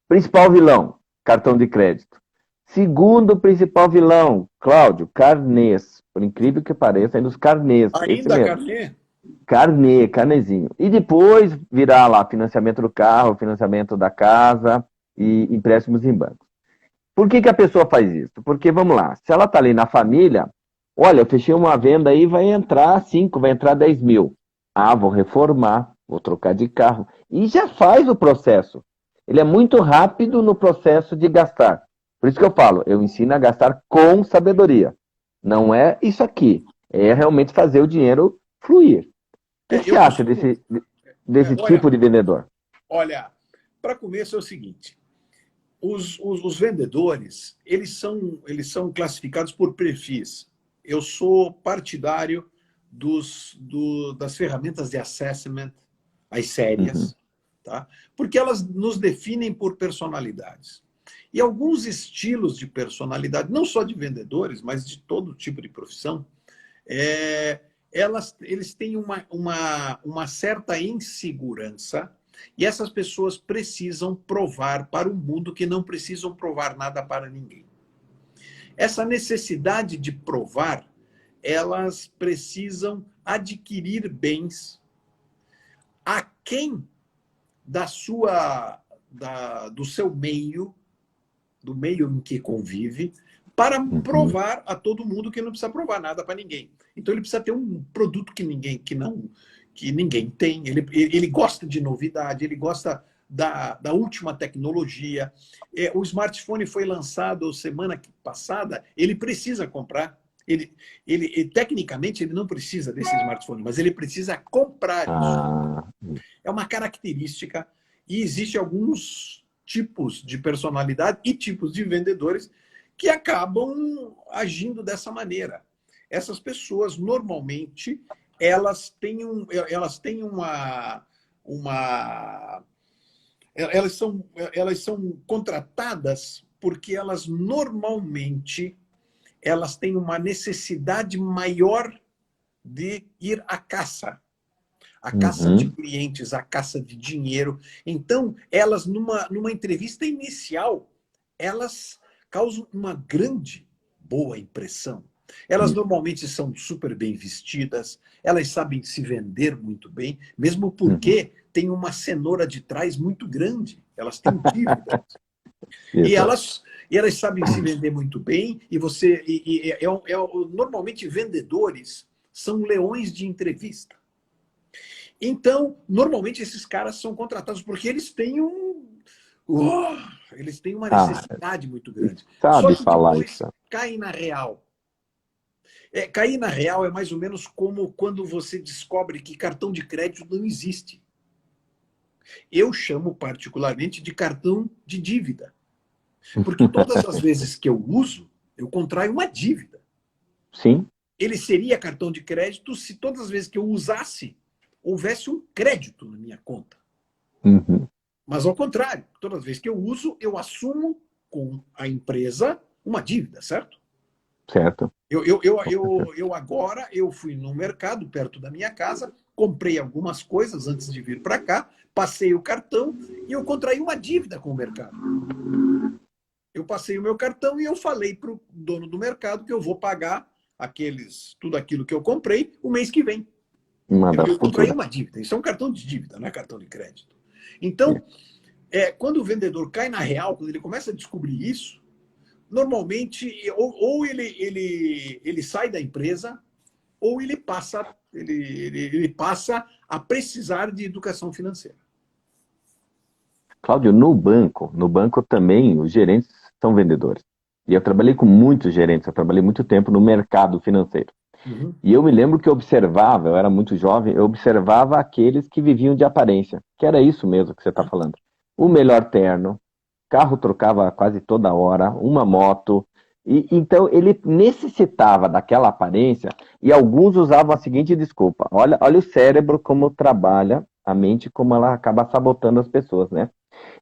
Principal vilão, cartão de crédito. Segundo principal vilão, Cláudio, carnês. Por incrível que pareça, ainda os carnês. Ainda carnê? Carnezinho. E depois virar lá financiamento do carro, financiamento da casa e empréstimos em bancos. Por que a pessoa faz isso? Porque, vamos lá, se ela está ali na família, olha, eu fechei uma venda aí, vai entrar 5, vai entrar 10 mil. Ah, vou reformar, vou trocar de carro. E já faz o processo. Ele é muito rápido no processo de gastar. Por isso que eu falo, eu ensino a gastar com sabedoria. Não é isso aqui. É realmente fazer o dinheiro fluir. O que você acha desse tipo de vendedor? Olha, para começo é o seguinte. Os vendedores, eles são classificados por perfis. Eu sou partidário das ferramentas de assessment, as sérias, tá? Porque elas nos definem por personalidades. E alguns estilos de personalidade, não só de vendedores, mas de todo tipo de profissão, eles têm uma certa insegurança e essas pessoas precisam provar para o mundo que não precisam provar nada para ninguém. Essa necessidade de provar, elas precisam adquirir bens. aquém do seu meio, do meio em que convive, para provar a todo mundo que não precisa provar nada para ninguém. Então ele precisa ter um produto que ninguém tem. Ele gosta de novidade, ele gosta da última tecnologia. O smartphone foi lançado semana passada, ele precisa comprar. Tecnicamente, ele não precisa desse smartphone, mas ele precisa comprar isso. É uma característica, e existem alguns tipos de personalidade e tipos de vendedores que acabam agindo dessa maneira. Essas pessoas, normalmente, elas têm elas são contratadas porque elas normalmente têm uma necessidade maior de ir à caça. A caça de clientes, a caça de dinheiro. Então, elas, numa entrevista inicial, elas causam uma grande, boa impressão. Elas normalmente são super bem vestidas, elas sabem se vender muito bem, mesmo porque tem uma cenoura de trás muito grande. Elas têm dívidas. E elas sabem se vender muito bem, normalmente vendedores são leões de entrevista. Então, normalmente esses caras são contratados porque eles têm eles têm uma necessidade muito grande. Sabe Só que falar depois isso. caem na real. Cair na real é mais ou menos como quando você descobre que cartão de crédito não existe. Eu chamo particularmente de cartão de dívida. Porque todas as vezes que eu uso, eu contraio uma dívida. Sim. Ele seria cartão de crédito se todas as vezes que eu usasse, houvesse um crédito na minha conta. Mas ao contrário, todas as vezes que eu uso, eu assumo com a empresa uma dívida, certo? Certo. Agora eu fui no mercado perto da minha casa, comprei algumas coisas antes de vir para cá, passei o cartão e eu contraí uma dívida com o mercado. Eu passei o meu cartão e eu falei para o dono do mercado que eu vou pagar tudo aquilo que eu comprei o mês que vem. Eu contraí uma dívida. Isso é um cartão de dívida, não é cartão de crédito. Então, quando o vendedor cai na real, quando ele começa a descobrir isso, normalmente, ou ele sai da empresa, ou ele passa a precisar de educação financeira. Cláudio, no banco também os gerentes são vendedores. E eu trabalhei com muitos gerentes, eu trabalhei muito tempo no mercado financeiro. E eu me lembro que eu era muito jovem, eu observava aqueles que viviam de aparência, que era isso mesmo que você está falando. O melhor terno, carro trocava quase toda hora, uma moto. Então ele necessitava daquela aparência, e alguns usavam a seguinte desculpa: olha o cérebro como trabalha, a mente como ela acaba sabotando as pessoas, né?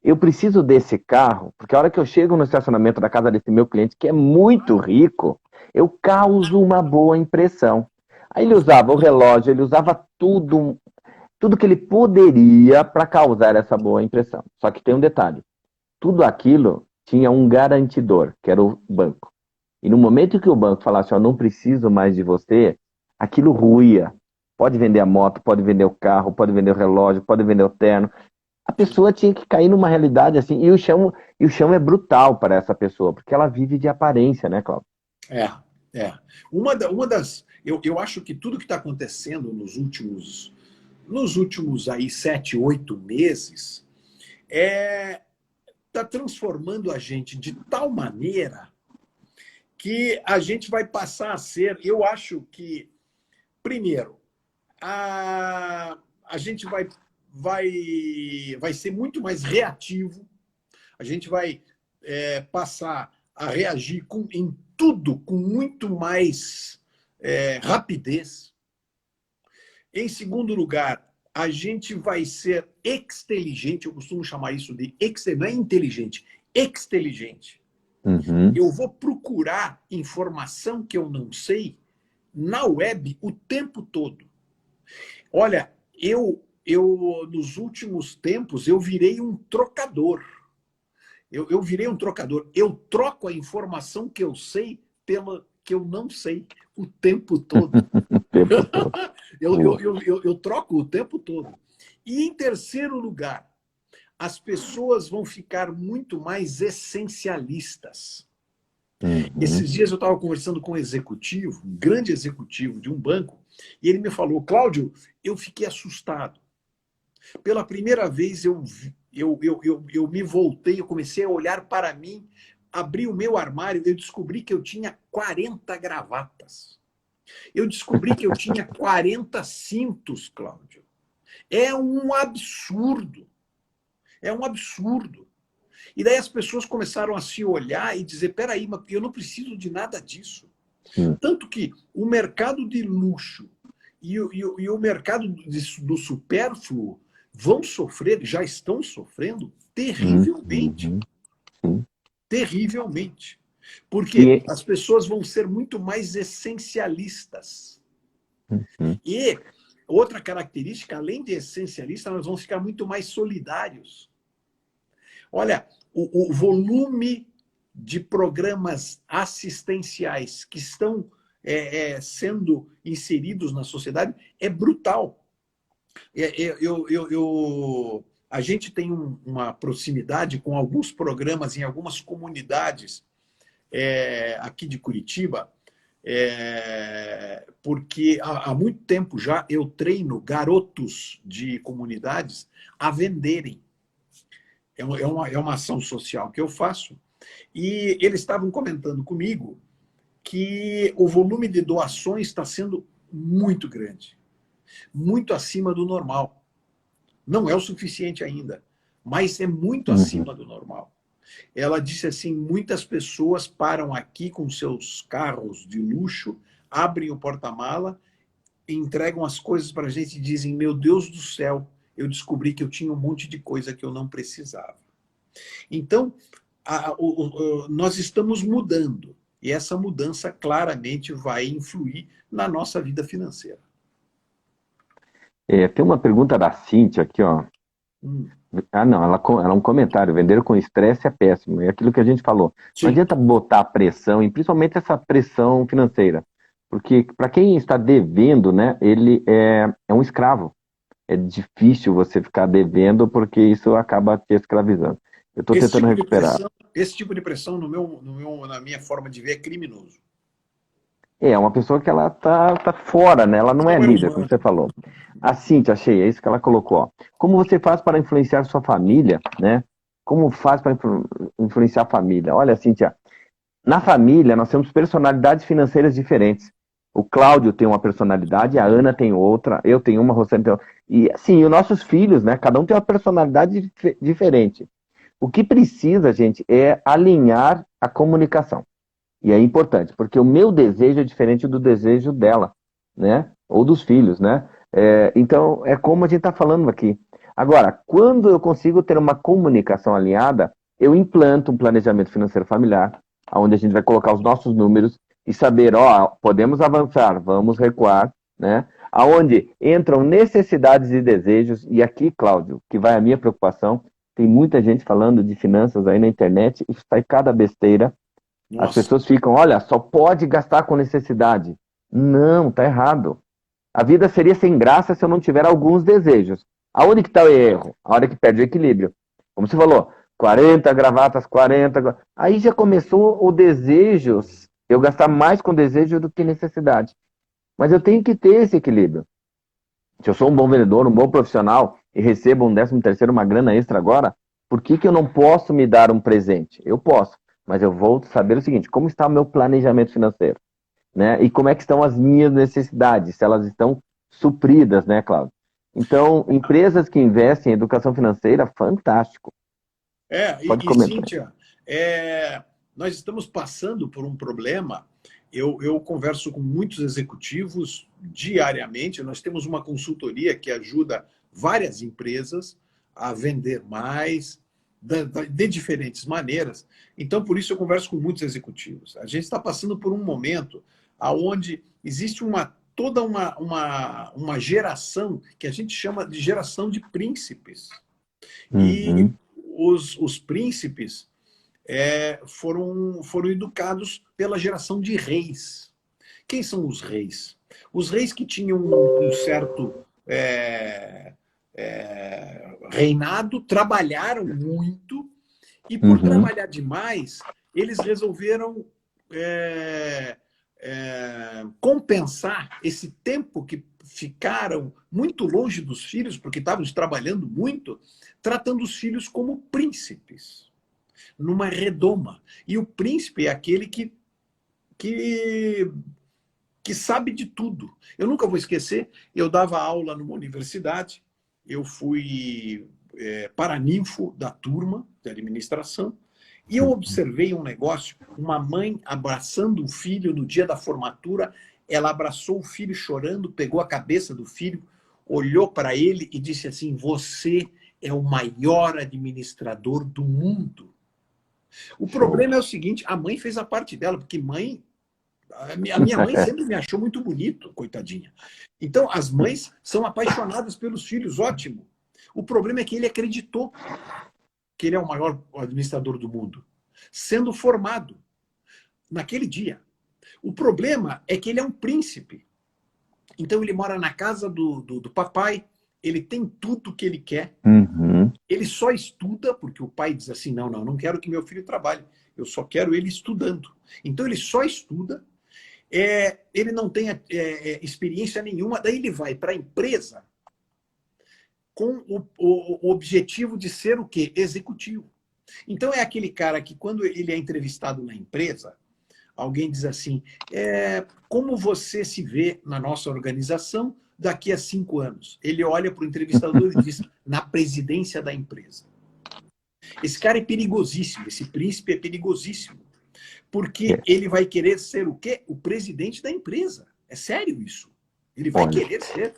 Eu preciso desse carro, porque a hora que eu chego no estacionamento da casa desse meu cliente, que é muito rico, eu causo uma boa impressão. Aí ele usava o relógio, ele usava tudo que ele poderia para causar essa boa impressão. Só que tem um detalhe: tudo aquilo tinha um garantidor, que era o banco. E no momento que o banco falasse, não preciso mais de você, aquilo ruía. Pode vender a moto, pode vender o carro, pode vender o relógio, pode vender o terno. A pessoa tinha que cair numa realidade assim, e o chão é brutal para essa pessoa, porque ela vive de aparência, né, Cláudio? Eu acho que tudo que está acontecendo nos últimos aí 7, 8 meses está transformando a gente de tal maneira que a gente vai passar a ser, eu acho que, primeiro, a gente vai ser muito mais reativo, a gente vai passar a reagir em tudo com muito mais rapidez. Em segundo lugar, a gente vai ser exteligente, eu costumo chamar isso de não é inteligente, exteligente. Eu vou procurar informação que eu não sei na web o tempo todo. Olha, eu nos últimos tempos, eu virei um trocador. Eu virei um trocador. Eu troco a informação que eu sei pela que eu não sei o tempo todo. Eu troco o tempo todo. E em terceiro lugar, as pessoas vão ficar muito mais essencialistas. Esses dias eu estava conversando com um executivo, um grande executivo de um banco, e ele me falou, Cláudio, eu fiquei assustado. Pela primeira vez eu me voltei, eu comecei a olhar para mim, abri o meu armário, eu descobri que eu tinha 40 gravatas. Eu descobri que eu tinha 40 cintos, Cláudio. É um absurdo. É um absurdo. E daí as pessoas começaram a se olhar e dizer, peraí, mas eu não preciso de nada disso. Tanto que o mercado de luxo e o mercado do supérfluo vão sofrer, já estão sofrendo terrivelmente. Terrivelmente. Porque as pessoas vão ser muito mais essencialistas. E outra característica, além de essencialista, nós vamos ficar muito mais solidários. Olha, o volume de programas assistenciais que estão sendo inseridos na sociedade é brutal. A gente tem uma proximidade com alguns programas em algumas comunidades aqui de Curitiba, porque há muito tempo já eu treino garotos de comunidades a venderem. É uma ação social que eu faço. E eles estavam comentando comigo que o volume de doações está sendo muito grande. Muito acima do normal. Não é o suficiente ainda, mas é muito acima do normal. Ela disse assim, muitas pessoas param aqui com seus carros de luxo, abrem o porta-mala, entregam as coisas para a gente e dizem, meu Deus do céu, eu descobri que eu tinha um monte de coisa que eu não precisava. Então, nós estamos mudando. E essa mudança claramente vai influir na nossa vida financeira. Tem uma pergunta da Cíntia aqui, ó. Não, ela é um comentário. Vender com estresse é péssimo. É aquilo que a gente falou. Sim. Não adianta botar pressão, e principalmente essa pressão financeira. Porque para quem está devendo, né, ele é um escravo. É difícil você ficar devendo porque isso acaba te escravizando. Eu estou tentando recuperar. Esse tipo de pressão, na minha forma de ver, é criminoso. É uma pessoa que ela tá fora, né? Ela não é líder, como você falou. A Cíntia, achei, é isso que ela colocou. Ó. Como você faz para influenciar sua família, né? Como faz para influenciar a família? Olha, Cíntia, na família nós temos personalidades financeiras diferentes. O Cláudio tem uma personalidade, a Ana tem outra, eu tenho uma, a Rosane tem outra. E assim, os nossos filhos, né? Cada um tem uma personalidade diferente. O que precisa, gente, é alinhar a comunicação. E é importante, porque o meu desejo é diferente do desejo dela, né? Ou dos filhos, né? Então, é como a gente está falando aqui. Agora, quando eu consigo ter uma comunicação alinhada, eu implanto um planejamento financeiro familiar, onde a gente vai colocar os nossos números e saber, podemos avançar, vamos recuar, né? Aonde entram necessidades e desejos, e aqui, Cláudio, que vai a minha preocupação, tem muita gente falando de finanças aí na internet e sai cada besteira. Nossa. As pessoas ficam, olha, só pode gastar com necessidade. Não, tá errado. A vida seria sem graça se eu não tiver alguns desejos. Aonde que está o erro? A hora que perde o equilíbrio. Como você falou, 40 gravatas, 40... Aí já começou o desejo, eu gastar mais com desejo do que necessidade. Mas eu tenho que ter esse equilíbrio. Se eu sou um bom vendedor, um bom profissional e recebo um 13º, uma grana extra agora, por que eu não posso me dar um presente? Eu posso, mas eu vou saber o seguinte, como está o meu planejamento financeiro? Né? E como é que estão as minhas necessidades, se elas estão supridas, né, Cláudio? Então, empresas que investem em educação financeira, fantástico. Pode comentar. Cíntia, nós estamos passando por um problema. Eu converso com muitos executivos diariamente. Nós temos uma consultoria que ajuda várias empresas a vender mais, de diferentes maneiras. Então, por isso eu converso com muitos executivos. A gente está passando por um momento onde existe toda uma geração que a gente chama de geração de príncipes. E os príncipes foram educados pela geração de reis. Quem são os reis? Os reis que tinham um certo reinado, trabalharam muito, e por trabalhar demais, eles resolveram compensar esse tempo que ficaram muito longe dos filhos, porque estavam trabalhando muito, tratando os filhos como príncipes, numa redoma. E o príncipe é aquele que sabe de tudo. Eu nunca vou esquecer, eu dava aula numa universidade, eu fui paraninfo da turma de administração, e eu observei um negócio, uma mãe abraçando o filho no dia da formatura, ela abraçou o filho chorando, pegou a cabeça do filho, olhou para ele e disse assim: você é o maior administrador do mundo. O problema é o seguinte, a mãe fez a parte dela, porque a minha mãe sempre me achou muito bonito, coitadinha. Então, as mães são apaixonadas pelos filhos, ótimo. O problema é que ele acreditou que ele é o maior administrador do mundo, sendo formado naquele dia. O problema é que ele é um príncipe. Então, ele mora na casa do papai, ele tem tudo que ele quer, ele só estuda, porque o pai diz assim, não quero que meu filho trabalhe, eu só quero ele estudando. Então, ele só estuda, ele não tem experiência nenhuma, daí ele vai para a empresa com o objetivo de ser o quê? Executivo. Então é aquele cara que quando ele é entrevistado na empresa, alguém diz assim, como você se vê na nossa organização daqui a 5 anos? Ele olha para o entrevistador e diz, na presidência da empresa. Esse cara é perigosíssimo, esse príncipe é perigosíssimo. Porque ele vai querer ser o quê? O presidente da empresa. É sério isso. Ele vai querer ser.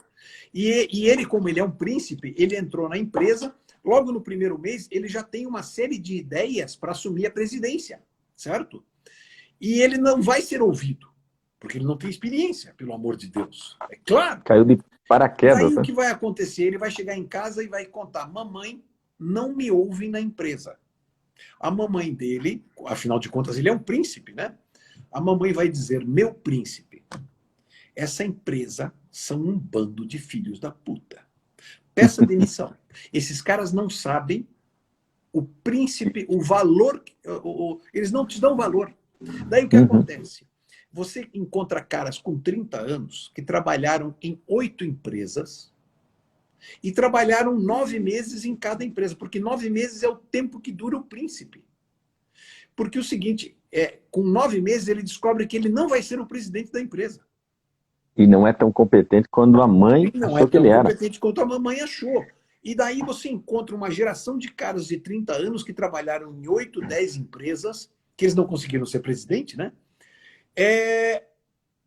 E ele, como ele é um príncipe, ele entrou na empresa, logo no primeiro mês, ele já tem uma série de ideias para assumir a presidência, certo? E ele não vai ser ouvido, porque ele não tem experiência, pelo amor de Deus. É claro. Caiu de paraquedas. Aí o que vai acontecer? Ele vai chegar em casa e vai contar, mamãe, não me ouve na empresa. A mamãe dele, afinal de contas, ele é um príncipe, né? A mamãe vai dizer, meu príncipe, essa empresa são um bando de filhos da puta. Peça demissão. Esses caras não sabem o príncipe, o valor, eles não te dão valor. Daí o que acontece? Você encontra caras com 30 anos que trabalharam em 8 empresas e trabalharam 9 meses em cada empresa, porque 9 meses é o tempo que dura o príncipe. Porque o seguinte, com 9 meses ele descobre que ele não vai ser o presidente da empresa. E não é tão competente quanto a mãe achou que ele era. Não é tão competente quanto a mamãe achou. E daí você encontra uma geração de caras de 30 anos que trabalharam em 8, 10 empresas, que eles não conseguiram ser presidente, né?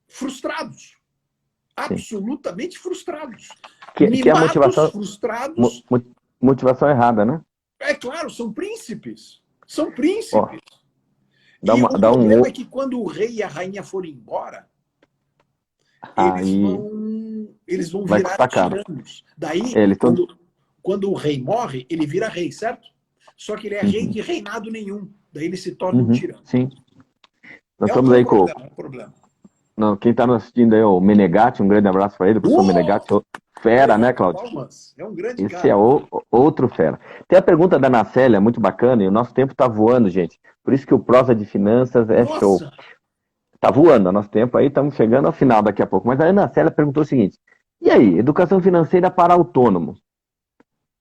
Frustrados. Absolutamente frustrados. Que é a motivação, frustrados. Motivação errada, né? É claro, são príncipes. São príncipes. O problema é que quando o rei e a rainha forem embora, eles vão virar tiranos. Daí, quando o rei morre, ele vira rei, certo? Só que ele é rei de reinado nenhum. Daí ele se torna um tirano. Sim. Nós estamos aí com... problema. Não, quem está nos assistindo aí é o Menegatti, um grande abraço para ele, o professor Menegatti, fera, né, Cláudio? É um grande cara. Esse é outro fera. Tem a pergunta da Ana Célia, muito bacana, e o nosso tempo está voando, gente. Por isso que o Prosa de Finanças é show. Está voando o nosso tempo aí, estamos chegando ao final daqui a pouco. Mas a Ana Célia perguntou o seguinte, e aí, educação financeira para autônomos?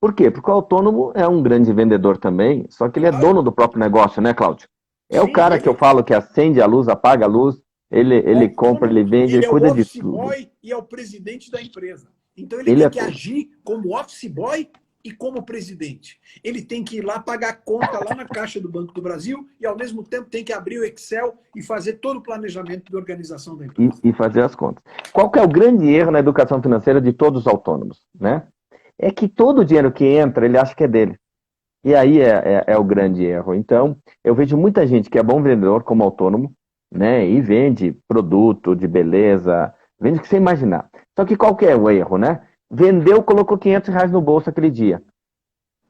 Por quê? Porque o autônomo é um grande vendedor também, só que ele é dono do próprio negócio, né, Cláudio? É o cara que eu falo que acende a luz, apaga a luz, ele compra, ele vende, ele cuida de tudo. Ele é o office boy e é o presidente da empresa. Então ele tem que agir como office boy e como presidente. Ele tem que ir lá pagar conta lá na Caixa do Banco do Brasil e, ao mesmo tempo, tem que abrir o Excel e fazer todo o planejamento de organização da empresa. E fazer as contas. Qual que é o grande erro na educação financeira de todos os autônomos, né? É que todo o dinheiro que entra, ele acha que é dele. E aí é o grande erro. Então, eu vejo muita gente que é bom vendedor como autônomo, né? E vende produto de beleza, vende o que você imaginar. Só que qual que é o erro, né? Vendeu, colocou R$500 no bolso aquele dia.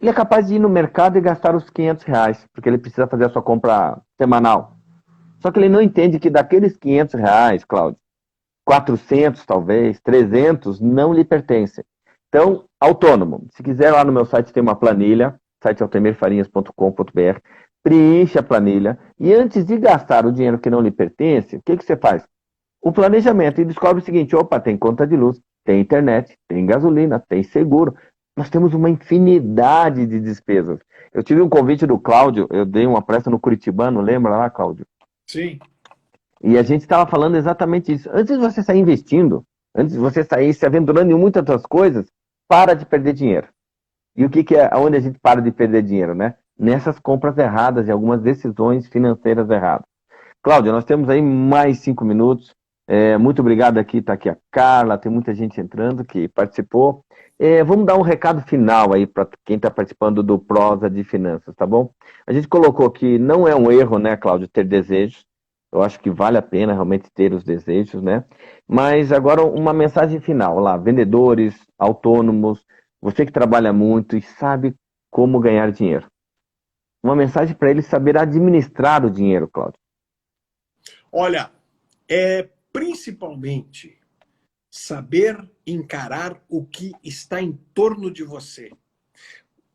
Ele é capaz de ir no mercado e gastar os R$500, porque ele precisa fazer a sua compra semanal. Só que ele não entende que daqueles R$500, Cláudio, 400 talvez, 300 não lhe pertencem. Então, autônomo. Se quiser, lá no meu site tem uma planilha, site altemirfarinhas.com.br, preenche a planilha e antes de gastar o dinheiro que não lhe pertence, o que você faz? O planejamento e descobre o seguinte, opa, tem conta de luz, tem internet, tem gasolina, tem seguro. Nós temos uma infinidade de despesas. Eu tive um convite do Cláudio, eu dei uma palestra no Curitibano, lembra lá, Cláudio? Sim. E a gente estava falando exatamente isso. Antes de você sair investindo, antes de você sair se aventurando em muitas outras coisas, para de perder dinheiro. E o que é onde a gente para de perder dinheiro, né? Nessas compras erradas e algumas decisões financeiras erradas. Cláudio, nós temos aí mais 5 minutos. Muito obrigado aqui, está aqui a Carla, tem muita gente entrando que participou. Vamos dar um recado final aí para quem está participando do Prosa de Finanças, tá bom? A gente colocou que não é um erro, né, Cláudio, ter desejos. Eu acho que vale a pena realmente ter os desejos, né? Mas agora uma mensagem final lá, vendedores, autônomos, você que trabalha muito e sabe como ganhar dinheiro. Uma mensagem para ele saber administrar o dinheiro, Cláudio. Olha, principalmente saber encarar o que está em torno de você.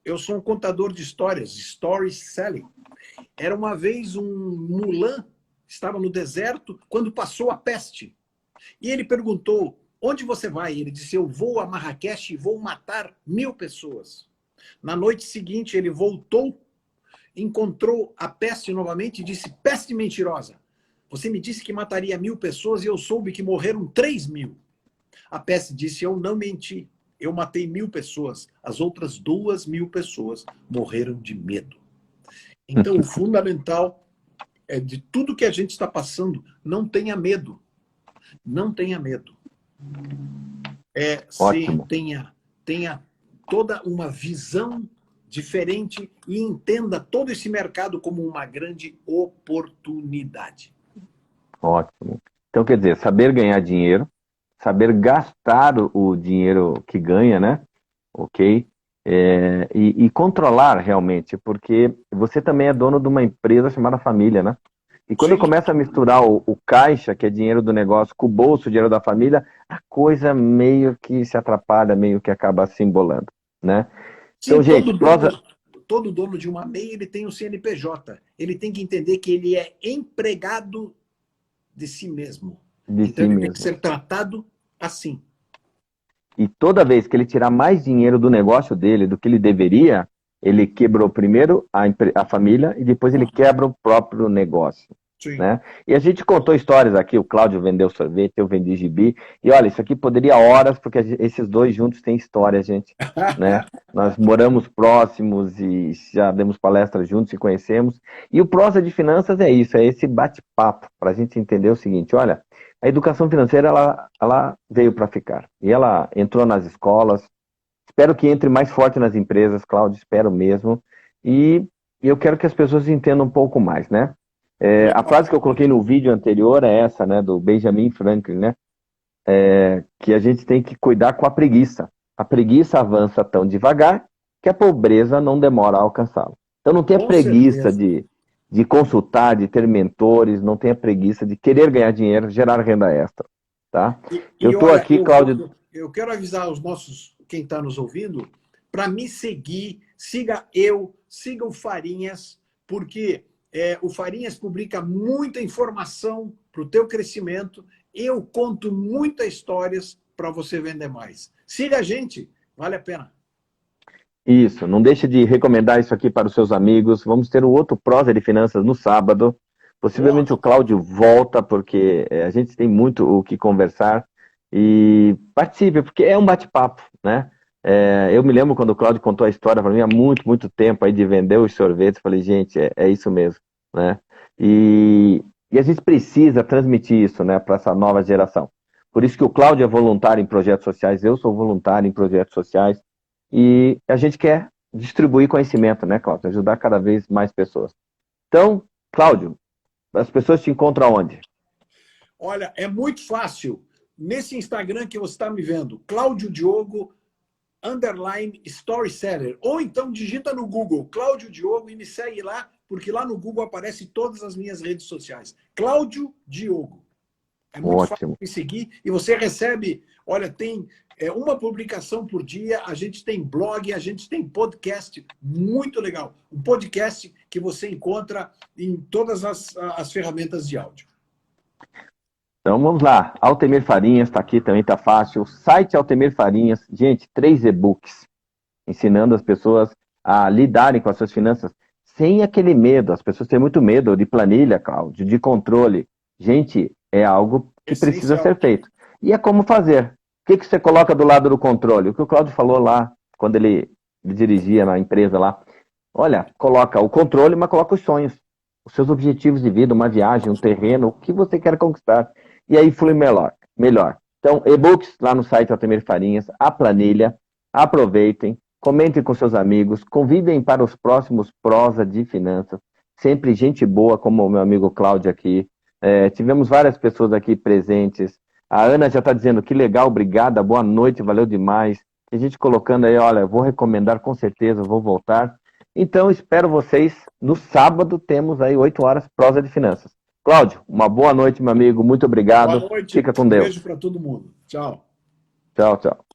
Eu sou um contador de histórias, story selling. Era uma vez um Mulan, estava no deserto, quando passou a peste. E ele perguntou, onde você vai? Ele disse, eu vou a Marrakech e vou matar 1000 pessoas. Na noite seguinte, ele voltou, encontrou a peste novamente e disse, peste mentirosa. Você me disse que mataria 1000 pessoas e eu soube que morreram 3000. A peste disse, eu não menti. Eu matei 1000 pessoas. As outras 2000 pessoas morreram de medo. Então, o fundamental é de tudo que a gente está passando, não tenha medo. Não tenha medo. Ótimo. Tenha toda uma visão diferente e entenda todo esse mercado como uma grande oportunidade. Ótimo. Então, quer dizer, saber ganhar dinheiro, saber gastar o dinheiro que ganha, né? Ok? E controlar realmente, porque você também é dono de uma empresa chamada família, né? E quando Sim. começa a misturar o caixa, que é dinheiro do negócio, com o bolso, dinheiro da família, a coisa meio que se atrapalha, meio que acaba se embolando, né? Então, Sim, gente, todo dono de uma MEI, ele tem o CNPJ. Ele tem que entender que ele é empregado de si mesmo. de Então, si ele tem que mesmo. ser tratado assim. E toda vez que ele tirar mais dinheiro do negócio dele do que ele deveria, ele quebrou primeiro a família e depois ele quebra o próprio negócio. Sim. Né? E a gente contou histórias aqui, o Cláudio vendeu sorvete, eu vendi gibi, e olha, isso aqui poderia horas, porque esses dois juntos têm história, gente, né? Nós moramos próximos e já demos palestras juntos e conhecemos, e o Prosa de Finanças é isso, é esse bate-papo, para a gente entender o seguinte, olha, a educação financeira, ela veio para ficar, e ela entrou nas escolas, espero que entre mais forte nas empresas, Cláudio, espero mesmo, e eu quero que as pessoas entendam um pouco mais, né? A frase que eu coloquei no vídeo anterior é essa, né, do Benjamin Franklin, né, que a gente tem que cuidar com a preguiça. A preguiça avança tão devagar que a pobreza não demora a alcançá-la. Então não tenha Com preguiça certeza. de consultar, de ter mentores, não tenha preguiça de querer ganhar dinheiro, gerar renda extra, tá? Eu estou Olha, aqui, Cláudio. eu quero avisar os nossos, quem está nos ouvindo, para me seguir, siga o Farinhas, porque o Farinhas publica muita informação para o teu crescimento. Eu conto muitas histórias para você vender mais. Siga a gente, vale a pena. Isso, não deixe de recomendar isso aqui para os seus amigos. Vamos ter um outro Prosa de Finanças no sábado. Possivelmente o Cláudio volta, porque a gente tem muito o que conversar. E participe, porque é um bate-papo, né? Eu me lembro quando o Cláudio contou a história para mim há muito, muito tempo aí de vender os sorvetes. Falei, gente, é isso mesmo, né? E a gente precisa transmitir isso, né, para essa nova geração. Por isso que o Cláudio é voluntário em projetos sociais, eu sou voluntário em projetos sociais. E a gente quer distribuir conhecimento, né, Cláudio? Ajudar cada vez mais pessoas. Então, Cláudio, as pessoas te encontram onde? Olha, é muito fácil. Nesse Instagram que você está me vendo, Cláudio Diogo, _storyseller. Ou então digita no Google, Cláudio Diogo, e me segue lá, porque lá no Google aparece todas as minhas redes sociais. Cláudio Diogo. É muito Ótimo. fácil de seguir e você recebe, olha, tem uma publicação por dia, a gente tem blog, a gente tem podcast, muito legal. Um podcast que você encontra em todas as ferramentas de áudio. Então vamos lá, Altemir Farinhas está aqui, também está fácil. O site Altemir Farinhas, gente, 3 e-books, ensinando as pessoas a lidarem com as suas finanças sem aquele medo. As pessoas têm muito medo de planilha, Cláudio, de controle. Gente, é algo que precisa ser feito. E é como fazer. O que você coloca do lado do controle? O que o Cláudio falou lá, quando ele dirigia na empresa lá. Olha, coloca o controle, mas coloca os sonhos, os seus objetivos de vida, uma viagem, um terreno, o que você quer conquistar. E aí flui melhor. Então, e-books lá no site Altemir Farinhas, a planilha, aproveitem, comentem com seus amigos, convidem para os próximos Prosa de Finanças, sempre gente boa, como o meu amigo Cláudio aqui. Tivemos várias pessoas aqui presentes. A Ana já está dizendo que legal, obrigada, boa noite, valeu demais. Tem gente colocando aí, olha, vou recomendar com certeza, vou voltar. Então, espero vocês. No sábado temos aí 8 horas Prosa de Finanças. Cláudio, uma boa noite, meu amigo. Muito obrigado. Boa noite. Fica com Deus. Um beijo para todo mundo. Tchau. Tchau, tchau.